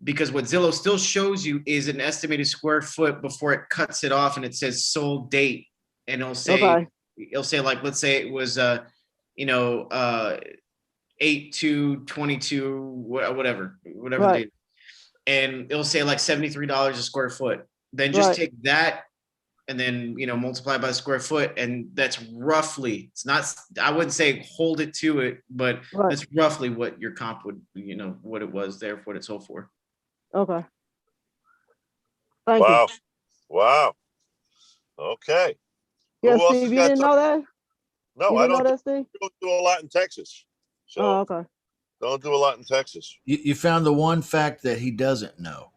[SPEAKER 3] because what Zillow still shows you is an estimated square foot before it cuts it off and it says sold date, and it'll say like, let's say it was 8/2/22, whatever
[SPEAKER 6] Right.
[SPEAKER 3] the date, and it'll say like $73 a square foot. Then just
[SPEAKER 6] Right.
[SPEAKER 3] take that and then multiply by the square foot, and that's roughly, it's not, I wouldn't say hold it to it, but
[SPEAKER 6] Right.
[SPEAKER 3] that's roughly what your comp would, what it was there for what it sold for.
[SPEAKER 6] Okay. Thank
[SPEAKER 4] Wow. Wow. Okay.
[SPEAKER 6] you. Yeah,
[SPEAKER 4] Who else
[SPEAKER 6] Steve,
[SPEAKER 4] has
[SPEAKER 6] you
[SPEAKER 4] got
[SPEAKER 6] didn't know that?
[SPEAKER 4] No,
[SPEAKER 6] You
[SPEAKER 4] I
[SPEAKER 6] didn't know
[SPEAKER 4] don't
[SPEAKER 6] that, Steve?
[SPEAKER 4] do a lot in Texas. So
[SPEAKER 6] Oh, okay.
[SPEAKER 4] don't do a lot in Texas.
[SPEAKER 1] You found the one fact that he doesn't know.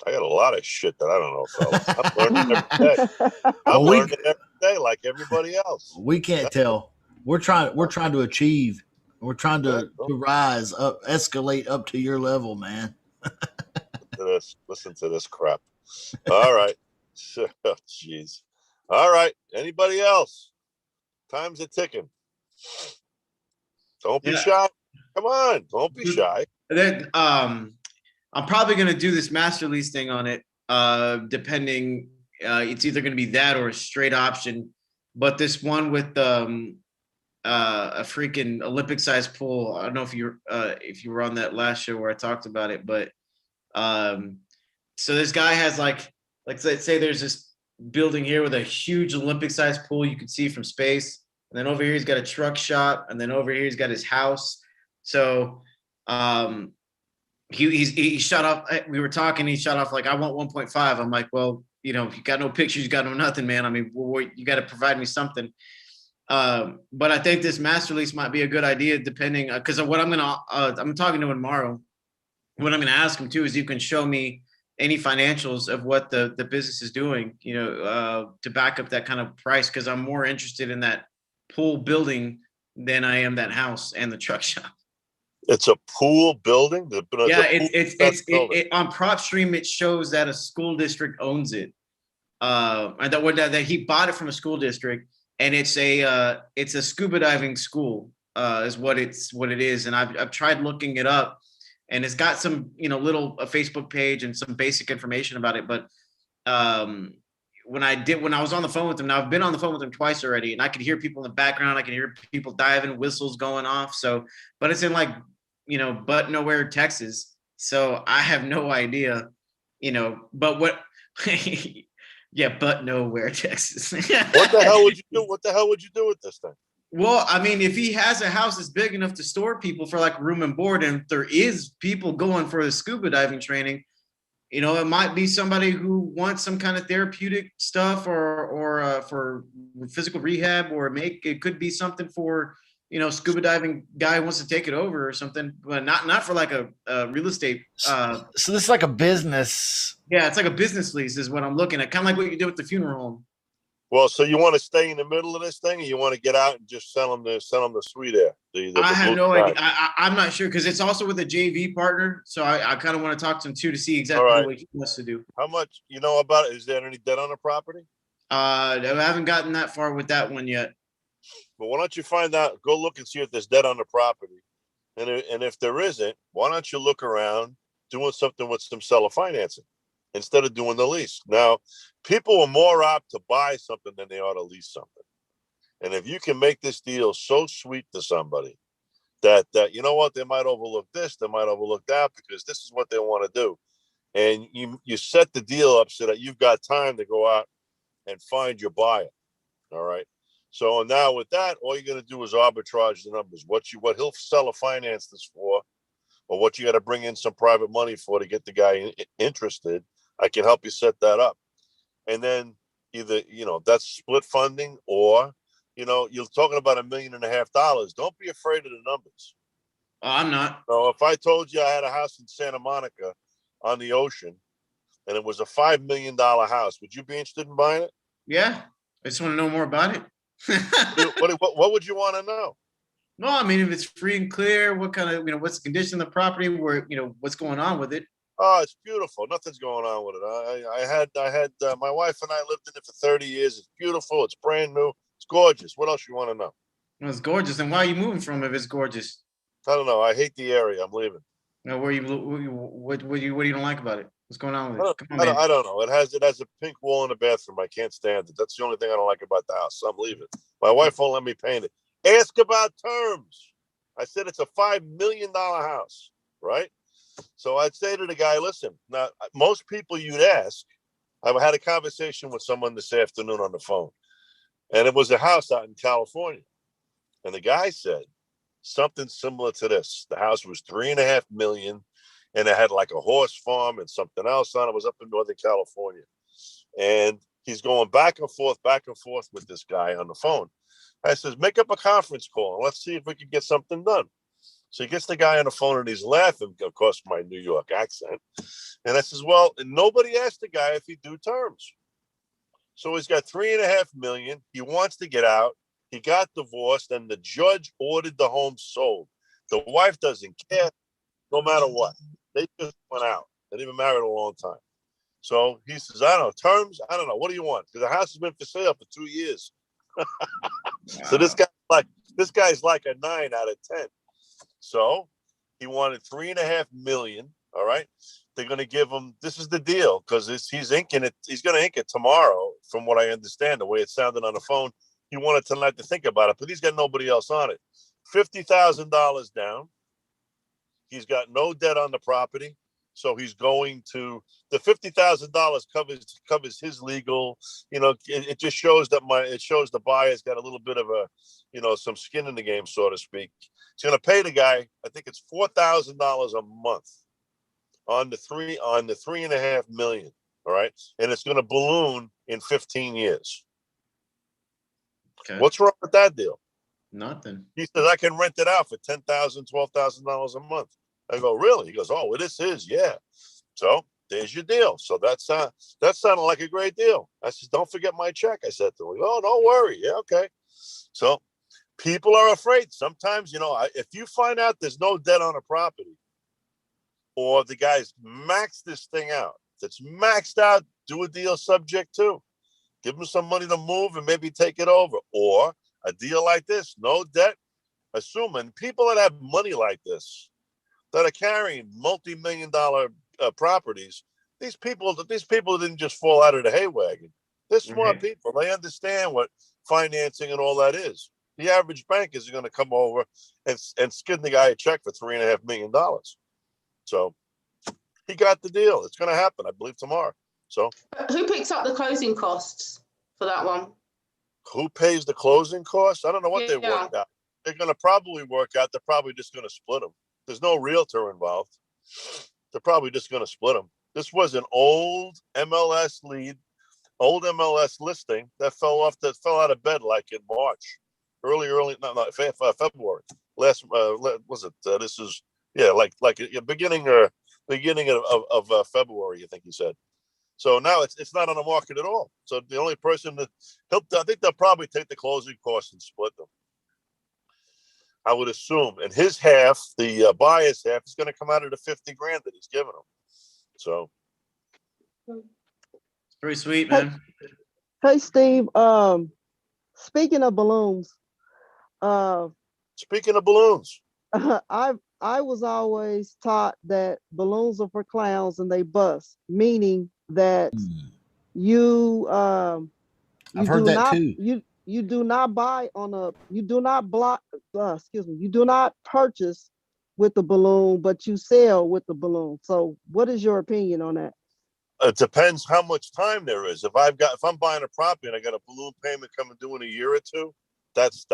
[SPEAKER 4] I got a lot of shit that I don't know, fellas. I'm learning every day. I'm
[SPEAKER 1] Well, we-
[SPEAKER 4] learning every day like everybody else.
[SPEAKER 1] We can't tell. We're trying to achieve. We're trying to rise up, escalate up to your level, man.
[SPEAKER 4] Listen to this crap. All right. Jeez. All right. Anybody else? Time's a ticking. Don't be shy. Come on. Don't be shy.
[SPEAKER 3] Then I'm probably gonna do this master lease thing on it. Depending, it's either gonna be that or a straight option. But this one with a freaking Olympic sized pool. I don't know if you were on that last show where I talked about it, but so this guy has like let's say there's this building here with a huge Olympic sized pool you can see from space, and then over here he's got a truck shop, and then over here he's got his house. So he shut off. We were talking. He shut off like, I want 1.5. I'm like, well, you got no pictures, you got no nothing, man. I mean, you got to provide me something. But I think this master lease might be a good idea, depending, because what I'm talking to him tomorrow. What I'm gonna ask him too is you can show me any financials of what the business is doing, to back up that kind of price, because I'm more interested in that pool building than I am that house and the truck shop.
[SPEAKER 4] It's a pool building.
[SPEAKER 3] Yeah, it's on PropStream. It shows that a school district owns it, and that he bought it from a school district, and it's a scuba diving school, is what it is. And I've tried looking it up, and it's got some little a Facebook page and some basic information about it. But when I was on the phone with him, now I've been on the phone with him twice already, and I could hear people in the background. I can hear people diving, whistles going off. So, but it's in like but nowhere, Texas. So I have no idea, but what, yeah, but nowhere, Texas.
[SPEAKER 4] What the hell would you do? What the hell would you do with this thing?
[SPEAKER 3] Well, I mean, if he has a house that's big enough to store people for like room and board, and there is people going for the scuba diving training, it might be somebody who wants some kind of therapeutic stuff or for physical rehab, or it could be something for, scuba diving guy wants to take it over or something, but not for like a real estate.
[SPEAKER 1] So this is like a business.
[SPEAKER 3] Yeah, it's like a business lease is what I'm looking at. Kind of like what you do with the funeral home.
[SPEAKER 4] Well, so you want to stay in the middle of this thing, or you want to get out and just sell them the suite air?
[SPEAKER 3] I have no idea. I'm not sure, because it's also with a JV partner. So I kind of want to talk to him too, to see exactly what he wants to do.
[SPEAKER 4] How much about it? Is there any debt on the property?
[SPEAKER 3] I haven't gotten that far with that one yet.
[SPEAKER 4] But why don't you find out? Go look and see if there's debt on the property, and if there isn't, why don't you look around doing something with some seller financing instead of doing the lease? Now, people are more apt to buy something than they are to lease something. And if you can make this deal so sweet to somebody that you know what, they might overlook this, they might overlook that, because this is what they want to do. And you set the deal up so that you've got time to go out and find your buyer. All right. So now with that, all you're going to do is arbitrage the numbers. What he'll sell or finance this for, or what you got to bring in some private money for to get the guy interested. I can help you set that up. And then either, that's split funding, or, you're talking about $1.5 million. Don't be afraid of the numbers.
[SPEAKER 3] Oh, I'm not.
[SPEAKER 4] So if I told you I had a house in Santa Monica on the ocean and it was a $5 million house, would you be interested in buying it?
[SPEAKER 3] Yeah. I just want to know more about it.
[SPEAKER 4] What would you want to know?
[SPEAKER 3] No, I mean, if it's free and clear, what kind of, what's the condition of the property, where, what's going on with it?
[SPEAKER 4] Oh, it's beautiful. Nothing's going on with it. I had my wife and I lived in it for 30 years. It's beautiful. It's brand new. It's gorgeous. What else you want to know?
[SPEAKER 3] Well, it's gorgeous. And why are you moving from it if it's gorgeous?
[SPEAKER 4] I don't know. I hate the area. I'm leaving.
[SPEAKER 3] What do you don't like about it? What's going on with it? Come on,
[SPEAKER 4] I
[SPEAKER 3] man.
[SPEAKER 4] don't know. It has a pink wall in the bathroom. I can't stand it. That's the only thing I don't like about the house. So I'm leaving. My wife won't let me paint it. Ask about terms. I said it's a $5 million house, right? So I'd say to the guy, listen, now, most people you'd ask, I had a conversation with someone this afternoon on the phone, and it was a house out in California. And the guy said something similar to this. The house was $3.5 million, and it had like a horse farm and something else on it. It was up in Northern California. And he's going back and forth with this guy on the phone. I says, make up a conference call and let's see if we can get something done. So he gets the guy on the phone and he's laughing, of course, my New York accent. And I says, well, nobody asked the guy if he'd do terms. So he's got $3.5 million. He wants to get out. He got divorced and the judge ordered the home sold. The wife doesn't care no matter what. They just went out. They've been married a long time. So he says, I don't know, terms? I don't know. What do you want? Because the house has been for sale for 2 years. Wow. So this guy's like a 9 out of 10. So he wanted $3.5 million. All right. They're going to give him, this is the deal, because he's inking it. He's going to ink it tomorrow, from what I understand, the way it sounded on the phone. He wanted tonight to think about it, but he's got nobody else on it. $50,000 down. He's got no debt on the property. So he's going to, the $50,000 covers his legal, it just shows that it shows the buyer's got a little bit of a, some skin in the game, so to speak. He's going to pay the guy, I think it's $4,000 a month on the $3.5 million. All right. And it's going to balloon in 15 years. Okay. What's wrong with that deal?
[SPEAKER 3] Nothing.
[SPEAKER 4] He says, I can rent it out for $10,000, $12,000 a month. I go, really? He goes, oh, this is, yeah. So there's your deal. So that sounded like a great deal. I said, don't forget my check. I said to him, oh, don't worry. Yeah, okay. So people are afraid. Sometimes, if you find out there's no debt on a property, or the guy's maxed this thing out, if it's maxed out, do a deal subject to. Give them some money to move and maybe take it over. Or a deal like this, no debt, assuming people that have money like this, that are carrying multi-million-dollar properties, these people didn't just fall out of the hay wagon. They're smart people. They understand what financing and all that is. The average bank is going to come over and skin the guy a check for $3.5 million. So he got the deal. It's going to happen, I believe, tomorrow. So
[SPEAKER 2] who picks up the closing costs for that one?
[SPEAKER 4] Who pays the closing costs? I don't know what they worked out. They're going to probably work out. They're probably just going to split them. There's no realtor involved. They're probably just going to split them. This was an old MLS listing that fell out of bed like in March, February. This is beginning of February, I think he said. So now it's not on the market at all. So the only person I think they'll probably take the closing costs and split them, I would assume. And his half, the buyer's half, is going to come out of the $50,000 that he's giving him. So
[SPEAKER 3] pretty sweet, man.
[SPEAKER 6] Hey, Steve. Speaking of balloons.
[SPEAKER 4] I
[SPEAKER 6] was always taught that balloons are for clowns and they bust, meaning that you
[SPEAKER 1] I've heard that too.
[SPEAKER 6] you do not buy on a, you do not block, excuse me, you do not purchase with the balloon, but you sell with the balloon. So what is your opinion on that?
[SPEAKER 4] It depends how much time there is. If I'm buying a property and I got a balloon payment coming due in a year or two, that's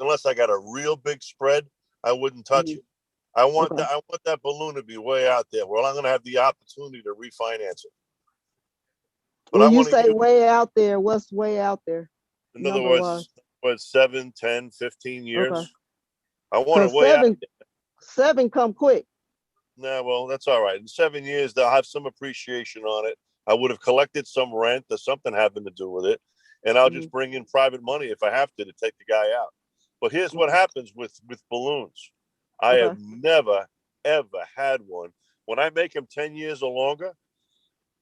[SPEAKER 4] unless I got a real big spread, I wouldn't touch it. I want
[SPEAKER 6] Okay.
[SPEAKER 4] that balloon to be way out there where I'm going to have the opportunity to refinance it. But I
[SPEAKER 6] When you
[SPEAKER 4] want to
[SPEAKER 6] say
[SPEAKER 4] use,
[SPEAKER 6] way out there, what's way out there?
[SPEAKER 4] in other
[SPEAKER 6] Number
[SPEAKER 4] words,
[SPEAKER 6] wise.
[SPEAKER 4] 7, 10, 15
[SPEAKER 6] Okay.
[SPEAKER 4] years. I want it
[SPEAKER 6] Cause
[SPEAKER 4] way out.
[SPEAKER 6] seven come quick.
[SPEAKER 4] Nah, well, that's all right. In 7 years, they'll have some appreciation on it. I would have collected some rent or something having to do with it, and I'll just bring in private money if I have to take the guy out. But here's what happens with balloons. I have never ever had one. When I make them 10 years or longer,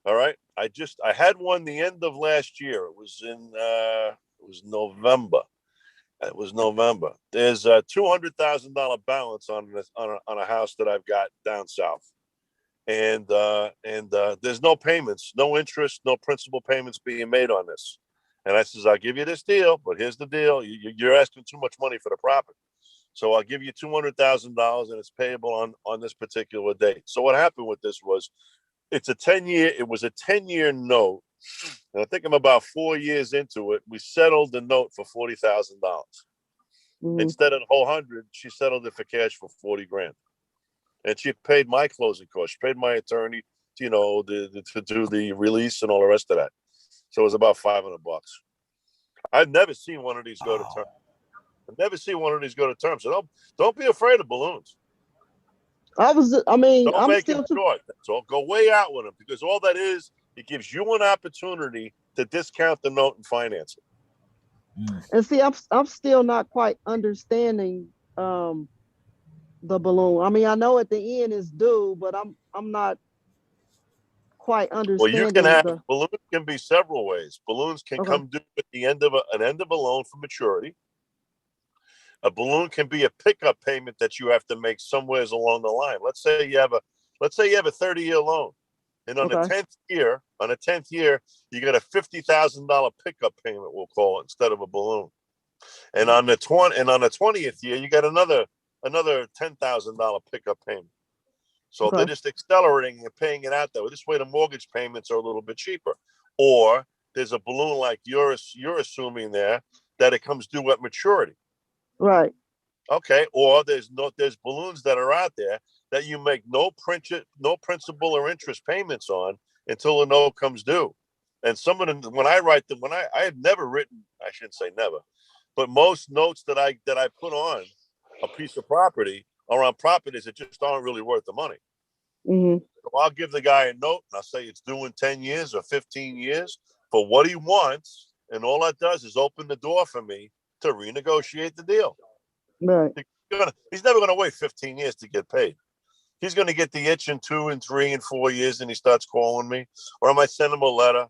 [SPEAKER 4] all right. I had one the end of last year. It was November. It was November. There's a $200,000 balance on a house that I've got down south, and there's no payments, no interest, no principal payments being made on this. And I says, I'll give you this deal, but here's the deal: you're asking too much money for the property, so I'll give you $200,000, and it's payable on this particular date. So what happened with this was, it's a 10-year. It was a 10-year note, and I think I'm about 4 years into it. We settled the note for $40,000. Instead of the whole 100, she settled it for cash for 40 grand, and she paid my closing costs. She paid my attorney, to do the release and all the rest of that. So it was about $500. I've never seen one of these go to term. I've never seen one of these go to term. So don't be afraid of balloons. Don't
[SPEAKER 6] I'm
[SPEAKER 4] make
[SPEAKER 6] still
[SPEAKER 4] it short. So go way out with them, because all that is, it gives you an opportunity to discount the note and finance it.
[SPEAKER 6] And see, I'm still not quite understanding the balloon. I mean, I know at the end is due, but I'm not quite
[SPEAKER 4] Well, you can
[SPEAKER 6] understanding
[SPEAKER 4] have
[SPEAKER 6] the.
[SPEAKER 4] balloons can be several ways. Balloons can
[SPEAKER 6] Okay.
[SPEAKER 4] come due at the end of an end of a loan for maturity. A balloon can be a pickup payment that you have to make somewhere along the line. Let's say you have a 30-year loan, and on the 10th year, you get a $50,000 pickup payment, we'll call it, instead of a balloon. And on the 20th year, you get another $10,000 pickup payment. So they're just accelerating and paying it out that way. This way, the mortgage payments are a little bit cheaper. Or there's a balloon like you're assuming there, that it comes due at maturity.
[SPEAKER 6] Right.
[SPEAKER 4] Okay. Or there's balloons that are out there that you make no principal or interest payments on until the note comes due. And some of them, when I write them, I have never written, I shouldn't say never, but most notes that I put on a piece of property are on properties that just aren't really worth the money. So I'll give the guy a note, and I'll say it's due in 10 years or 15 years for what he wants. And all that does is open the door for me to renegotiate the deal.
[SPEAKER 6] Right.
[SPEAKER 4] He's never going to wait 15 years to get paid. He's going to get the itch in 2 and 3 and 4 years, and he starts calling me. Or I might send him a letter,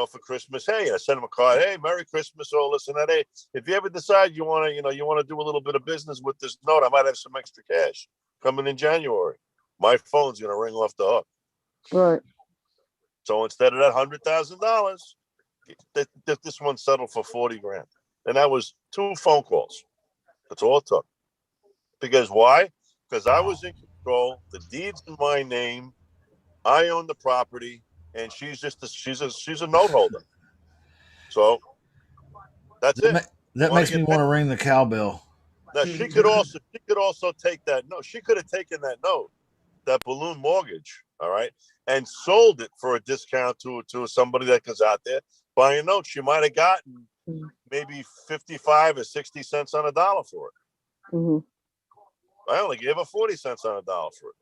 [SPEAKER 4] for Christmas. Hey, I send him a card. Hey, Merry Christmas. Oh, listen, hey, if you ever decide you want to do a little bit of business with this note, I might have some extra cash coming in January. My phone's going to ring off the hook.
[SPEAKER 6] Right.
[SPEAKER 4] So instead of that $100,000, this one settled for 40 grand. And that was 2 phone calls. That's all it took. Because why? Because I was in control. The deed's in my name. I own the property, and she's a note holder. So that's it.
[SPEAKER 1] That makes me want to ring the cowbell.
[SPEAKER 4] Now she could also take that note. She could have taken that note, that balloon mortgage, all right, and sold it for a discount to somebody that goes out there buying a note. She might have gotten maybe 55 or 60 cents on a dollar for it. I only gave her 40 cents on a dollar for it.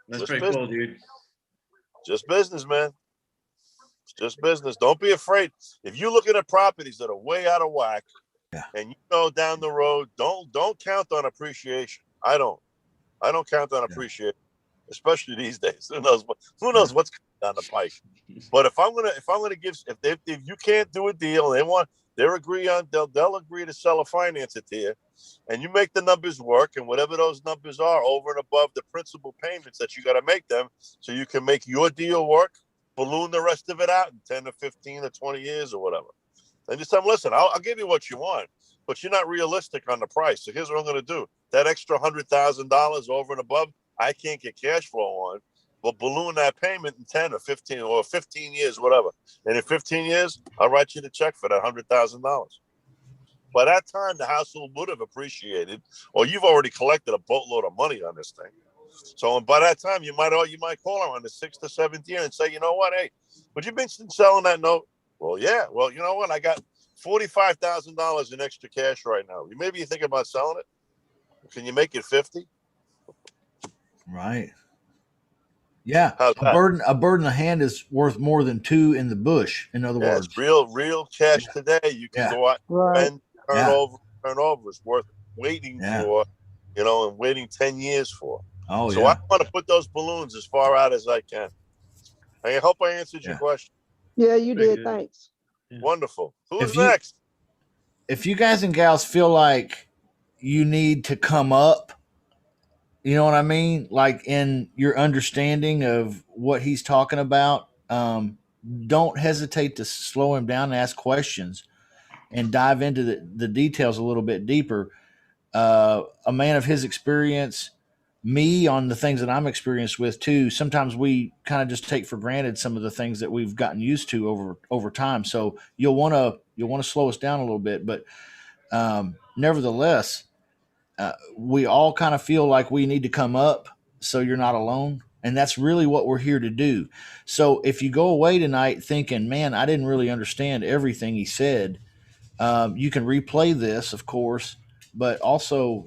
[SPEAKER 3] That's just pretty cool, dude.
[SPEAKER 4] Just business, man. It's just business. Don't be afraid. If you're looking at properties that are way out of whack, and down the road, don't count on appreciation. I don't count on appreciation, especially these days. Who knows what's coming down the pike? But if I'm gonna give, if you can't do a deal, they'll agree to sell or finance it to you, and you make the numbers work, and whatever those numbers are over and above the principal payments that you got to make them, so you can make your deal work. balloon the rest of it out in 10 or 15 or 20 years or whatever. And just tell them, listen, I'll give you what you want, but you're not realistic on the price. So here's what I'm going to do. That extra $100,000 over and above, I can't get cash flow on. We'll balloon that payment in 10 or 15 or 15 years, whatever. And in 15 years, I'll write you the check for that $100,000. By that time, the household would have appreciated, or you've already collected a boatload of money on this thing. So by that time, you might call her on the 6th or 7th year and say, you know what, hey, would you be interested in selling that note? Well, yeah. Well, you know what? I got $45,000 in extra cash right now. Maybe you think about selling it. Can you make it 50?
[SPEAKER 1] Right. Yeah.
[SPEAKER 4] How's
[SPEAKER 1] A
[SPEAKER 4] that?
[SPEAKER 1] bird in the hand is worth more than two in the bush. In other words,
[SPEAKER 4] It's real cash today. You can go out
[SPEAKER 6] Right.
[SPEAKER 4] and turn over. It's worth waiting for, and waiting 10 years for.
[SPEAKER 1] Oh,
[SPEAKER 4] so I want to put those balloons as far out as I can. I hope I answered your question.
[SPEAKER 6] Yeah, you did. Thanks.
[SPEAKER 4] Wonderful. Who's next?
[SPEAKER 1] If you guys and gals feel like you need to come up, you know what I mean? Like in your understanding of what he's talking about, don't hesitate to slow him down and ask questions and dive into the details a little bit deeper. A man of his experience, me on the things that I'm experienced with too. Sometimes we kind of just take for granted some of the things that we've gotten used to over time. So you'll want to slow us down a little bit, but nevertheless, we all kind of feel like we need to come up, so you're not alone. And that's really what we're here to do. So if you go away tonight thinking, man, I didn't really understand everything he said, you can replay this, of course, but also,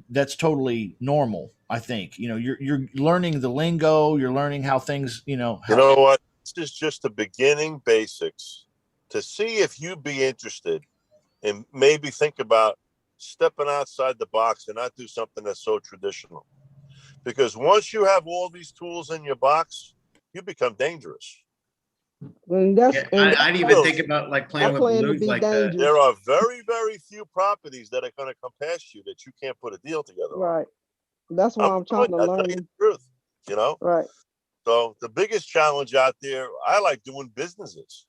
[SPEAKER 1] that's totally normal. I think, you're learning the lingo, you're learning how things,
[SPEAKER 4] you know what? This is just the beginning basics to see if you'd be interested and maybe think about stepping outside the box and not do something that's so traditional. Because once you have all these tools in your box, you become dangerous.
[SPEAKER 3] I'd even think about like playing with balloons like that.
[SPEAKER 4] There are very, very few properties that are going to come past you that you can't put a deal together.
[SPEAKER 6] Right. That's why I'm trying to learn.
[SPEAKER 4] Tell you the truth,
[SPEAKER 6] Right.
[SPEAKER 4] So the biggest challenge out there, I like doing businesses.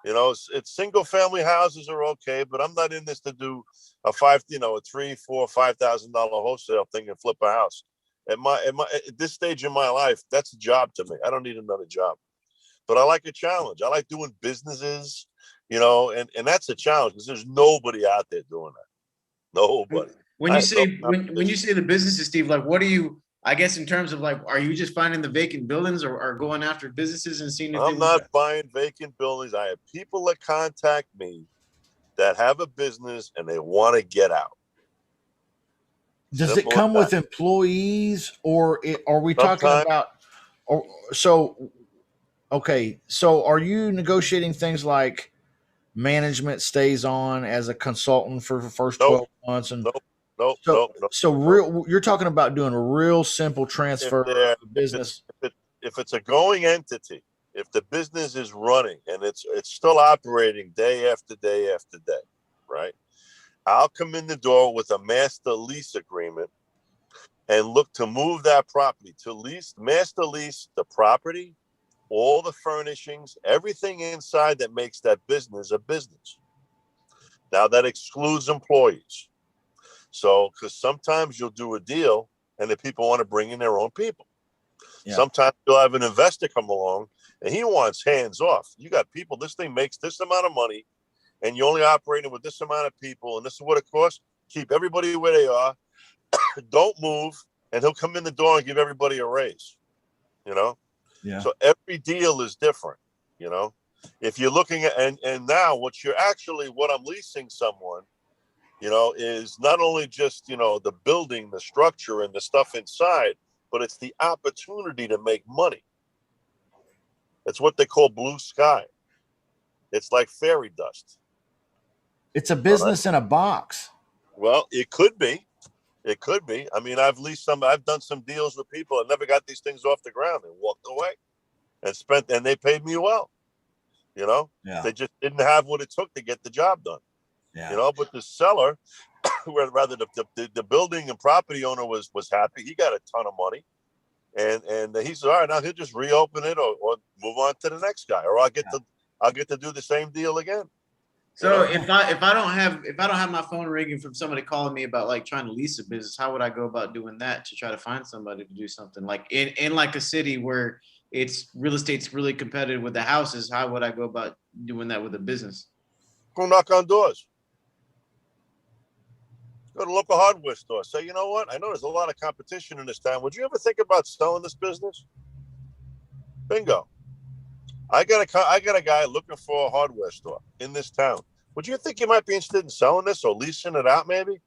[SPEAKER 4] It's single family houses are okay, but I'm not in this to do a $3,000, $4,000, $5,000 wholesale thing and flip a house. At this stage in my life, that's a job to me. I don't need another job. But I like a challenge. I like doing businesses, and that's a challenge because there's nobody out there doing that. Nobody.
[SPEAKER 3] When you say the businesses, Steve, like what are you? I guess in terms of like, are you just finding the vacant buildings or going after businesses and seeing if
[SPEAKER 4] I'm not buying vacant buildings. I have people that contact me that have a business and they want to get out.
[SPEAKER 1] Does it come with employees or are we talking about? Okay, so are you negotiating things like management stays on as a consultant for the first 12 months? And
[SPEAKER 4] nope.
[SPEAKER 1] You're talking about doing a real simple transfer of business.
[SPEAKER 4] If it's a going entity, if the business is running and it's still operating day after day after day, right? I'll come in the door with a master lease agreement and look to move that property to master lease the property, all the furnishings, everything inside that makes that business a business. Now that excludes employees. So, because sometimes you'll do a deal and the people want to bring in their own people. Yeah. Sometimes you'll have an investor come along and he wants hands off. You got people, this thing makes this amount of money and you're only operating with this amount of people and this is what it costs. Keep everybody where they are. Don't move. And he'll come in the door and give everybody a raise, Yeah. So every deal is different, If you're looking at, and now what I'm leasing someone, is not only just, the building, the structure and the stuff inside, but it's the opportunity to make money. It's what they call blue sky. It's like fairy dust.
[SPEAKER 1] It's a business in a box.
[SPEAKER 4] Well, it could be. It could be. I mean, I've done some deals with people and never got these things off the ground and walked away and they paid me well,
[SPEAKER 1] Yeah.
[SPEAKER 4] They just didn't have what it took to get the job done.
[SPEAKER 1] Yeah.
[SPEAKER 4] But the seller, rather the building and property owner was happy. He got a ton of money, And he said, all right, now he'll just reopen it or move on to the next guy, or I'll get to do the same deal again.
[SPEAKER 3] So if I don't have my phone ringing from somebody calling me about like trying to lease a business, how would I go about doing that to try to find somebody to do something like in like a city where it's real estate's really competitive with the houses? How would I go about doing that with a business?
[SPEAKER 4] Go knock on doors. Go to a local hardware store. Say, you know what? I know there's a lot of competition in this town. Would you ever think about selling this business? Bingo. I got a guy looking for a hardware store in this town. Would you think you might be interested in selling this or leasing it out? Maybe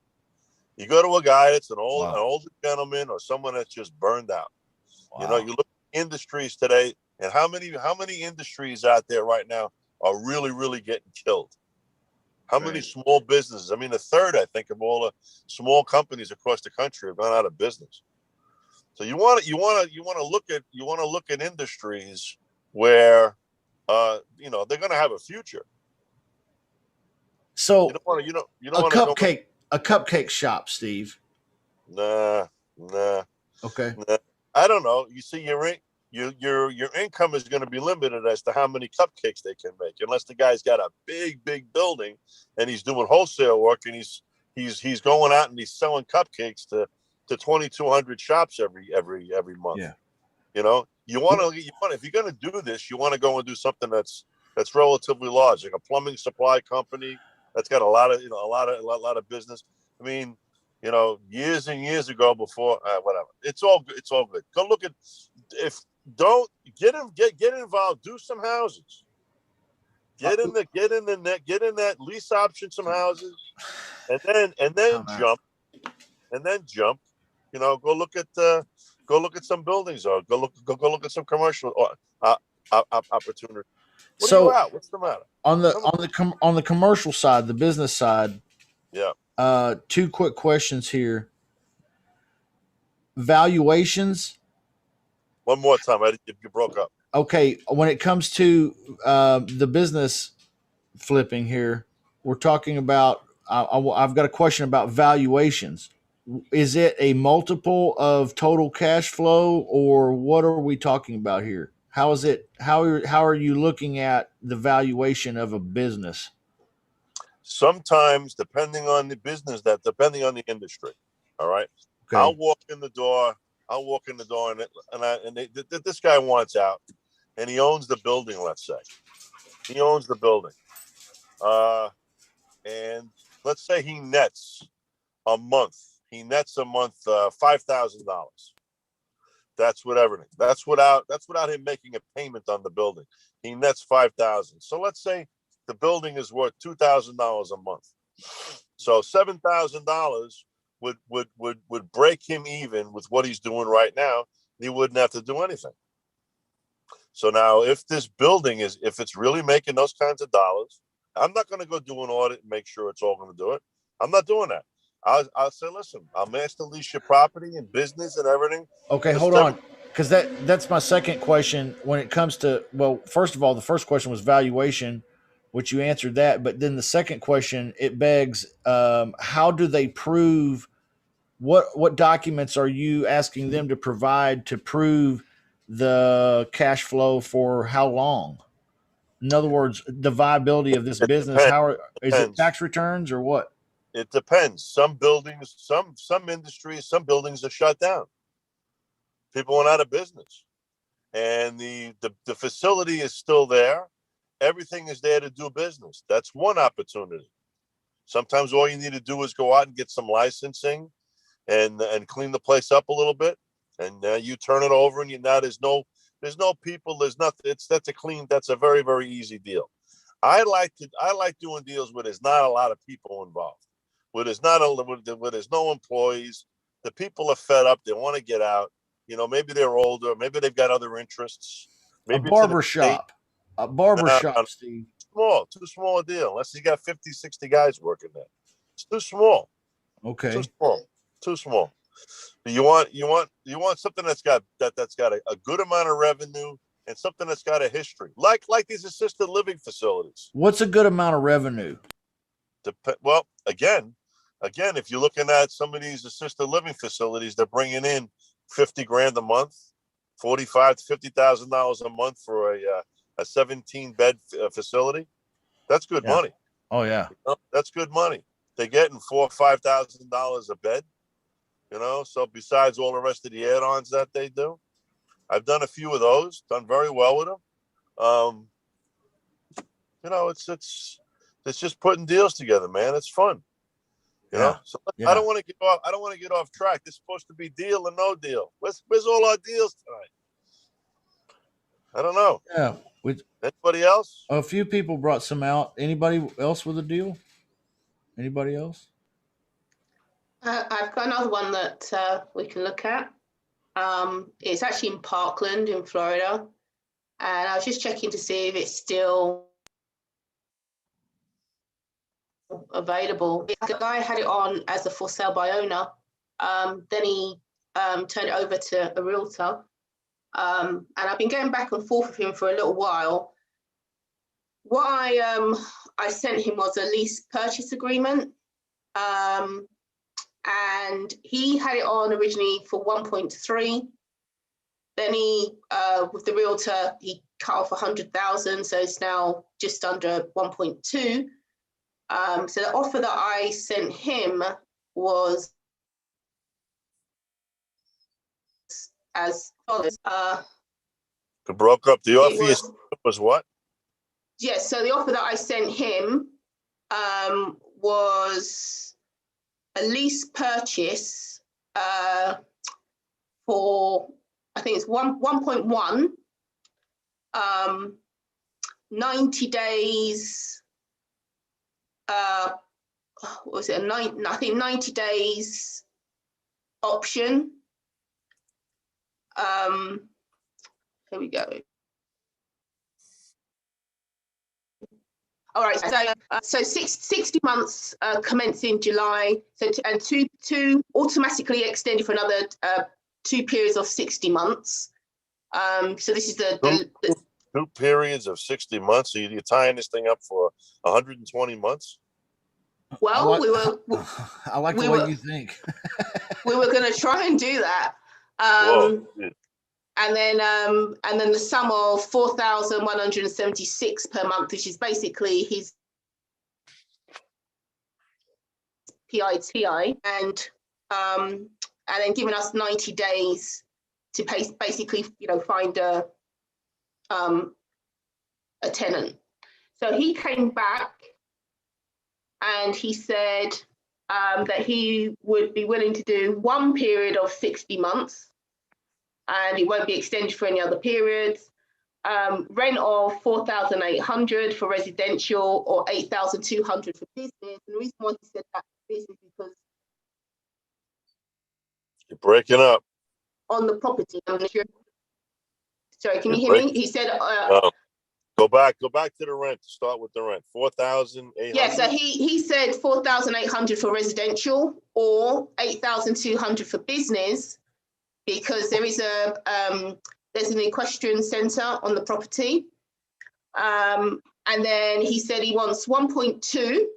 [SPEAKER 4] you go to a guy that's an older gentleman or someone that's just burned out. Wow. You know, you look at industries today, and how many industries out there right now are really, really getting killed? How many small businesses? I mean, a third, I think, of all the small companies across the country have gone out of business. So you want to look at industries where you know, they're going to have a future.
[SPEAKER 1] So
[SPEAKER 4] you don't want
[SPEAKER 1] a cupcake shop, Steve.
[SPEAKER 4] Nah.
[SPEAKER 1] Okay.
[SPEAKER 4] Nah. I don't know. You see, your income is going to be limited as to how many cupcakes they can make, unless the guy's got a big building and he's doing wholesale work and he's going out and he's selling cupcakes to 2,200 shops every month. Yeah. You know, you want if you're going to do this, you want to go and do something that's relatively large, like a plumbing supply company that's got a lot of business. I mean, you know, years and years ago, before whatever, it's all good. Go look at get involved. Do some houses. Get in that lease option some houses, and then jump. You know, go look at some buildings or go look at some commercial opportunity. What are you at? What's the matter?
[SPEAKER 1] On the commercial side, the business side.
[SPEAKER 4] Yeah.
[SPEAKER 1] Two quick questions here. Valuations.
[SPEAKER 4] One more time. You broke up.
[SPEAKER 1] Okay. When it comes to the business flipping here, we're talking about. I've got a question about valuations. Is it a multiple of total cash flow, or what are we talking about here? How is it? How are you looking at the valuation of a business?
[SPEAKER 4] Sometimes, depending on the industry. All right. Okay. I'll walk in the door, and this guy wants out, and he owns the building. Let's say he owns the building, and let's say he nets a month. $5,000. That's what everything. That's without him making a payment on the building. He nets $5,000. So let's say the building is worth $2,000 a month. So $7,000 would break him even with what he's doing right now. He wouldn't have to do anything. So now, if this building if it's really making those kinds of dollars, I'm not going to go do an audit and make sure it's all going to do it. I'm not doing that. I'll say, listen, I'll master lease your property and business and everything.
[SPEAKER 1] Okay, hold on, because that's my second question. When it comes to, well, first of all, the first question was valuation, which you answered that, but then the second question, it begs, how do they prove? What documents are you asking them to provide to prove the cash flow for how long? In other words, the viability of this business. Is it tax returns or what?
[SPEAKER 4] It depends. Some buildings, some industries, some buildings are shut down. People went out of business, and the facility is still there. Everything is there to do business. That's one opportunity. Sometimes all you need to do is go out and get some licensing, and clean the place up a little bit, and you turn it over, and now there's no people. There's nothing. That's a very, very easy deal. I like doing deals where there's not a lot of people involved. Where there's no employees, the people are fed up. They want to get out. You know, maybe they're older. Maybe they've got other interests. Maybe
[SPEAKER 1] a barber shop, Steve.
[SPEAKER 4] Too small a deal. Unless you got 50, 60 guys working there, it's too small.
[SPEAKER 1] Okay,
[SPEAKER 4] too small. You want something that's got a good amount of revenue and something that's got a history, like these assisted living facilities.
[SPEAKER 1] What's a good amount of revenue?
[SPEAKER 4] Well, again, if you're looking at some of these assisted living facilities, they're bringing in $50,000 a month, $45,000 to $50,000 a month for a 17-bed facility. That's good money.
[SPEAKER 1] Oh yeah.
[SPEAKER 4] That's good money. They're getting $4,000 or $5,000 a bed. So besides all the rest of the add-ons that they do, I've done a few of those. Done very well with them. It's just putting deals together, man. It's fun. So I don't want to get off. I don't want to get off track. This is supposed to be deal or no deal. Where's all our deals tonight? I don't know.
[SPEAKER 1] Yeah.
[SPEAKER 4] Anybody else?
[SPEAKER 1] A few people brought some out. Anybody else with a deal? Anybody else?
[SPEAKER 2] I've got another one that we can look at. It's actually in Parkland in Florida. And I was just checking to see if it's still available. The guy had it on as a for sale by owner. Then he turned it over to a realtor. And I've been going back and forth with him for a little while. What I sent him was a lease purchase agreement. And he had it on originally for 1.3. Then he, with the realtor, he cut off 100,000, so it's now just under 1.2. So the offer that I sent him was as follows.
[SPEAKER 4] It broke up. The offer was what?
[SPEAKER 2] Yes, so the offer that I sent him was a lease purchase for, I think it's 1.1, 90 days, what was it, I think 90 days option. Here we go. All right, so 60 months commence in July, and two automatically extended for another 2 periods of 60 months. So this is the
[SPEAKER 4] 2 periods of 60 months. So you're tying this thing up for 120 months?
[SPEAKER 2] Well,
[SPEAKER 1] I like the way you think.
[SPEAKER 2] We were going to try and do that. And then the sum of 4,176 per month, which is basically his PITI, and then giving us 90 days to basically, find a tenant. So he came back and he said that he would be willing to do 1 period of 60 months. And it won't be extended for any other periods. Rent of 4,800 for residential or 8,200 for business. And the reason why he said that for business is because
[SPEAKER 4] you're breaking up
[SPEAKER 2] on the property. Sorry, can you hear me? He said.
[SPEAKER 4] Go back to the rent. Start with the rent. 4,800.
[SPEAKER 2] Yeah, so he said 4,800 for residential or 8,200 for business. Because there is there's an equestrian centre on the property. And then he said he wants 1.2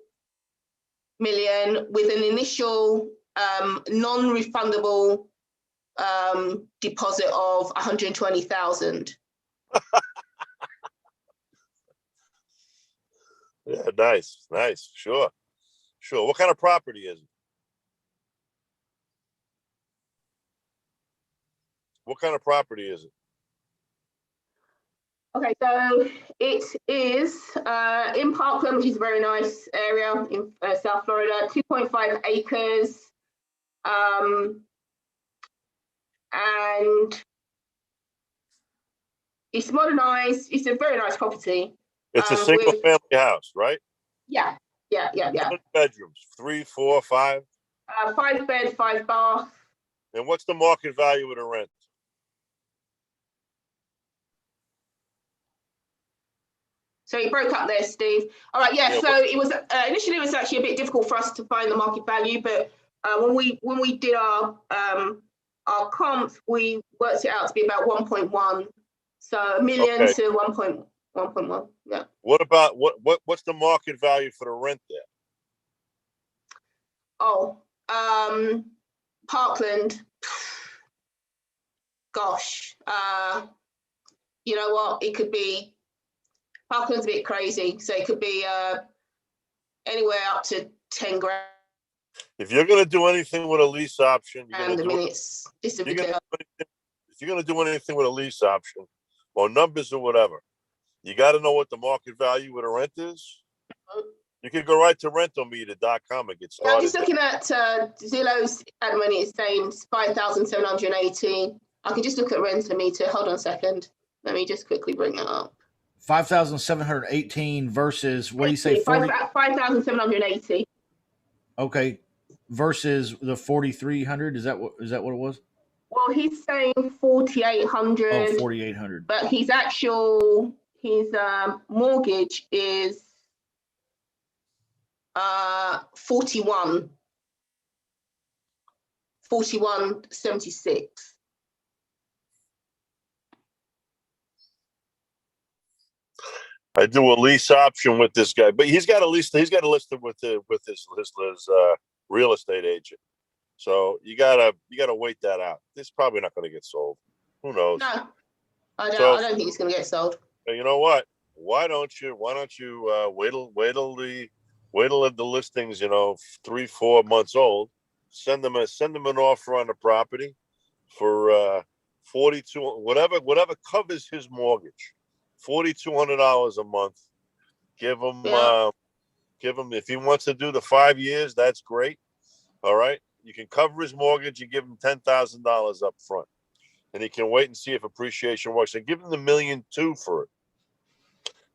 [SPEAKER 2] million with an initial non-refundable deposit of 120,000.
[SPEAKER 4] Yeah, nice. Sure. What kind of property is it? What kind of property is it?
[SPEAKER 2] Okay, so it is in Parkland, which is a very nice area in South Florida, 2.5 acres. And it's modernized. It's a very nice property.
[SPEAKER 4] It's a single family house, right?
[SPEAKER 2] Yeah. How
[SPEAKER 4] many bedrooms? 3, 4, 5?
[SPEAKER 2] 5 bed, 5 bath.
[SPEAKER 4] And what's the market value of the rent?
[SPEAKER 2] So you broke up there, Steve. All right, yeah. So it was initially it was actually a bit difficult for us to find the market value, but when we did our comps, we worked it out to be about 1.1. So $1 million to 1.1. Yeah.
[SPEAKER 4] What about what's the market value for the rent there?
[SPEAKER 2] Oh, Parkland. gosh, you know what? It could be, Parkland's a bit crazy. So it could be anywhere up to 10 grand.
[SPEAKER 4] If you're going to do anything with a lease option,
[SPEAKER 2] If you're
[SPEAKER 4] going to do anything with a lease option or numbers or whatever, you got to know what the market value of the rent is. You can go right to rentalmeter.com and get started.
[SPEAKER 2] I'm just looking at Zillow's at the moment. It's saying 5,780. I can just look at Rentometer. Hold on a second. Let me just quickly bring it up.
[SPEAKER 1] 5,718 versus, what do you say?
[SPEAKER 2] 5,780.
[SPEAKER 1] Okay. Versus the 4,300. Is that what it was?
[SPEAKER 2] Well, he's saying 4,800.
[SPEAKER 1] Oh, 4,800.
[SPEAKER 2] But his mortgage is 4176.
[SPEAKER 4] I do a lease option with this guy, but he's got a list with his real estate agent. So you gotta wait that out. This is probably not going to get sold. Who knows?
[SPEAKER 2] No, I don't think it's going to get sold.
[SPEAKER 4] You know what? Why don't you wait till the listings 3-4 months old, send them an offer on the property for 42, whatever covers his mortgage, $4,200 a month. Give him if he wants to do the 5 years, that's great. All right, you can cover his mortgage. You give him $10,000 up front, and he can wait and see if appreciation works. And give him the $1.2 million for it,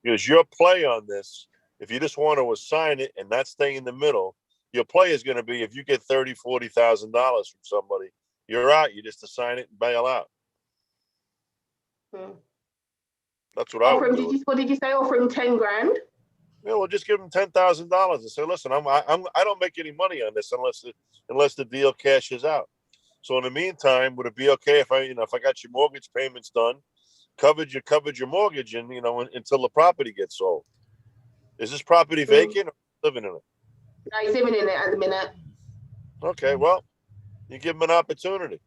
[SPEAKER 4] because your play on this, if you just want to assign it and not stay in the middle, your play is going to be if you get $30,000-$40,000 from somebody, you're out. You just assign it and bail out. That's what I would do.
[SPEAKER 2] What did you say? Offer him 10 grand?
[SPEAKER 4] Yeah, well, just give him $10,000 and say, listen, I don't make any money on this unless the deal cashes out. So in the meantime, would it be okay if I got your mortgage payments done, covered your mortgage, and until the property gets sold? Is this property vacant or living in it?
[SPEAKER 2] No, he's living in it at the minute.
[SPEAKER 4] Okay, well, you give him an opportunity.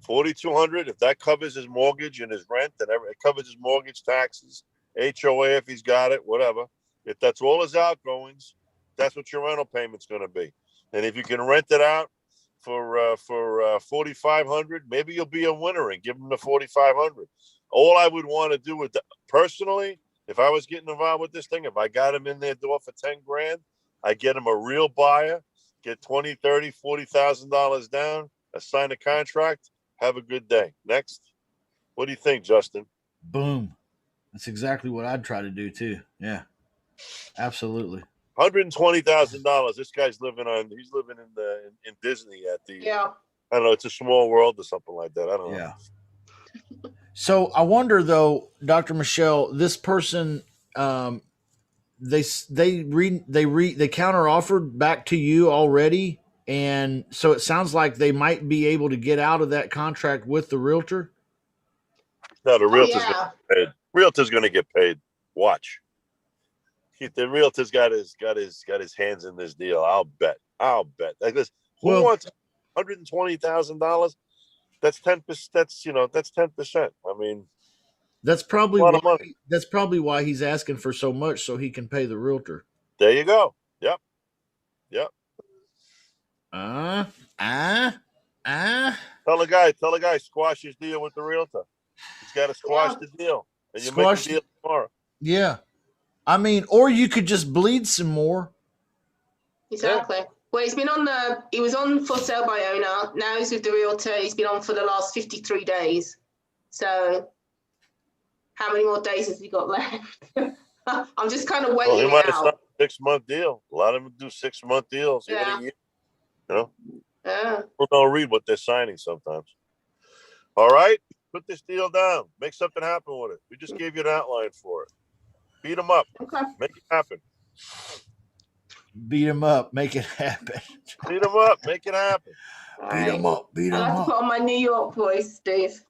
[SPEAKER 4] $4,200, if that covers his mortgage and his rent, and it covers his mortgage, taxes, HOA if he's got it, whatever. If that's all his outgoings, that's what your rental payment's going to be. And if you can rent it out for $4,500, maybe you'll be a winner and give him the $4,500. All I would want to do with personally, if I was getting involved with this thing, if I got him in their door for 10 grand, I get him a real buyer, get $20,000, $30,000, $40,000 down, assign a contract, have a good day. Next. What do you think, Justin?
[SPEAKER 1] Boom. That's exactly what I'd try to do too. Yeah, absolutely.
[SPEAKER 4] $120,000. This guy's he's living in Disney at the, I don't know, it's a small world or something like that. I don't know.
[SPEAKER 1] Yeah. So I wonder though, Dr. Michelle, this person, they counter offered back to you already. And so it sounds like they might be able to get out of that contract with the realtor.
[SPEAKER 4] No, the realtor's going to get paid. Realtor's going to get paid. Watch. The realtor's got his hands in this deal. I'll bet. Like this, who wants $120,000? That's 10%. That's 10%. I mean,
[SPEAKER 1] that's probably why he's asking for so much, so he can pay the realtor.
[SPEAKER 4] There you go. Yep.
[SPEAKER 1] Tell
[SPEAKER 4] the guy, squash his deal with the realtor. He's got to squash the deal, and you make the deal tomorrow.
[SPEAKER 1] Yeah, I mean, or you could just bleed some more.
[SPEAKER 2] Exactly. Yeah. Well, he was on for sale by owner. Now he's with the realtor. He's been on for the last 53 days. So how many more days has he got left? I'm just kind of waiting.
[SPEAKER 4] Well, he might have signed a 6-month deal. A lot of them do 6-month deals.
[SPEAKER 2] Yeah.
[SPEAKER 4] Even a year. People don't read what they're signing sometimes. All right, put this deal down. Make something happen with it. We just gave you an outline for it. Beat them up.
[SPEAKER 2] Okay.
[SPEAKER 4] Make it happen.
[SPEAKER 1] Beat them up. Make it happen.
[SPEAKER 4] Beat them up. Make it happen.
[SPEAKER 1] Beat them up. Beat them up.
[SPEAKER 2] I have to put on my New York voice, Steve.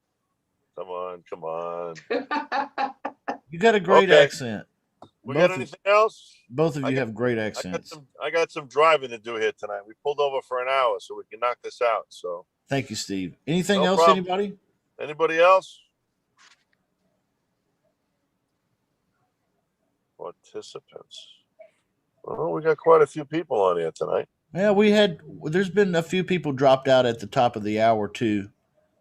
[SPEAKER 4] Come on.
[SPEAKER 1] You got a great accent.
[SPEAKER 4] We got anything else?
[SPEAKER 1] Both of you have great accents.
[SPEAKER 4] I got some driving to do here tonight. We pulled over for an hour so we can knock this out. So
[SPEAKER 1] thank you, Steve. Anything else, anybody?
[SPEAKER 4] Anybody else? Participants. Well, we got quite a few people on here tonight.
[SPEAKER 1] Yeah, there's been a few people dropped out at the top of the hour too.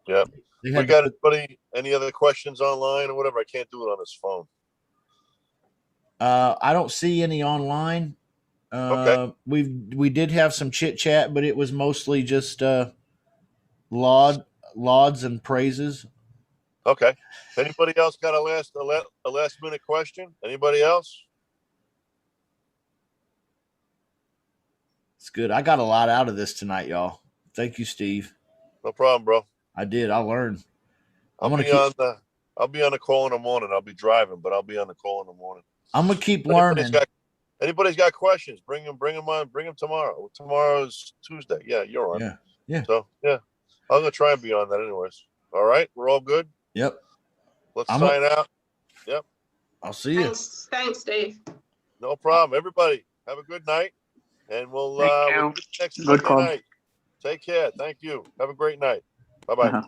[SPEAKER 4] Yep.
[SPEAKER 1] They
[SPEAKER 4] We
[SPEAKER 1] had
[SPEAKER 4] got anybody, any other questions online or whatever? I can't do it on this phone.
[SPEAKER 1] I don't see any online.
[SPEAKER 4] Okay.
[SPEAKER 1] We did have some chit chat, but it was mostly just lauds and praises.
[SPEAKER 4] Okay. Anybody else got a last minute question? Anybody else?
[SPEAKER 1] It's good. I got a lot out of this tonight, y'all. Thank you, Steve.
[SPEAKER 4] No problem, bro.
[SPEAKER 1] I did. I learned.
[SPEAKER 4] I'll be on the call in the morning. I'll be driving, but I'll be on the call in the morning.
[SPEAKER 1] I'm gonna keep learning.
[SPEAKER 4] Anybody's got questions? Bring them on. Bring them tomorrow. Tomorrow's Tuesday. Yeah, you're on.
[SPEAKER 1] Yeah.
[SPEAKER 4] So yeah, I'm gonna try and be on that anyways. All right, we're all good.
[SPEAKER 1] Yep.
[SPEAKER 4] Let's sign out. Yep.
[SPEAKER 1] I'll see you.
[SPEAKER 2] Thanks, Dave.
[SPEAKER 4] No problem. Everybody, have a good night, and we'll
[SPEAKER 7] Thank you.
[SPEAKER 4] see you next
[SPEAKER 7] Good
[SPEAKER 4] Monday
[SPEAKER 7] call.
[SPEAKER 4] night. Take care. Thank you. Have a great night. Bye bye.
[SPEAKER 7] Uh-huh.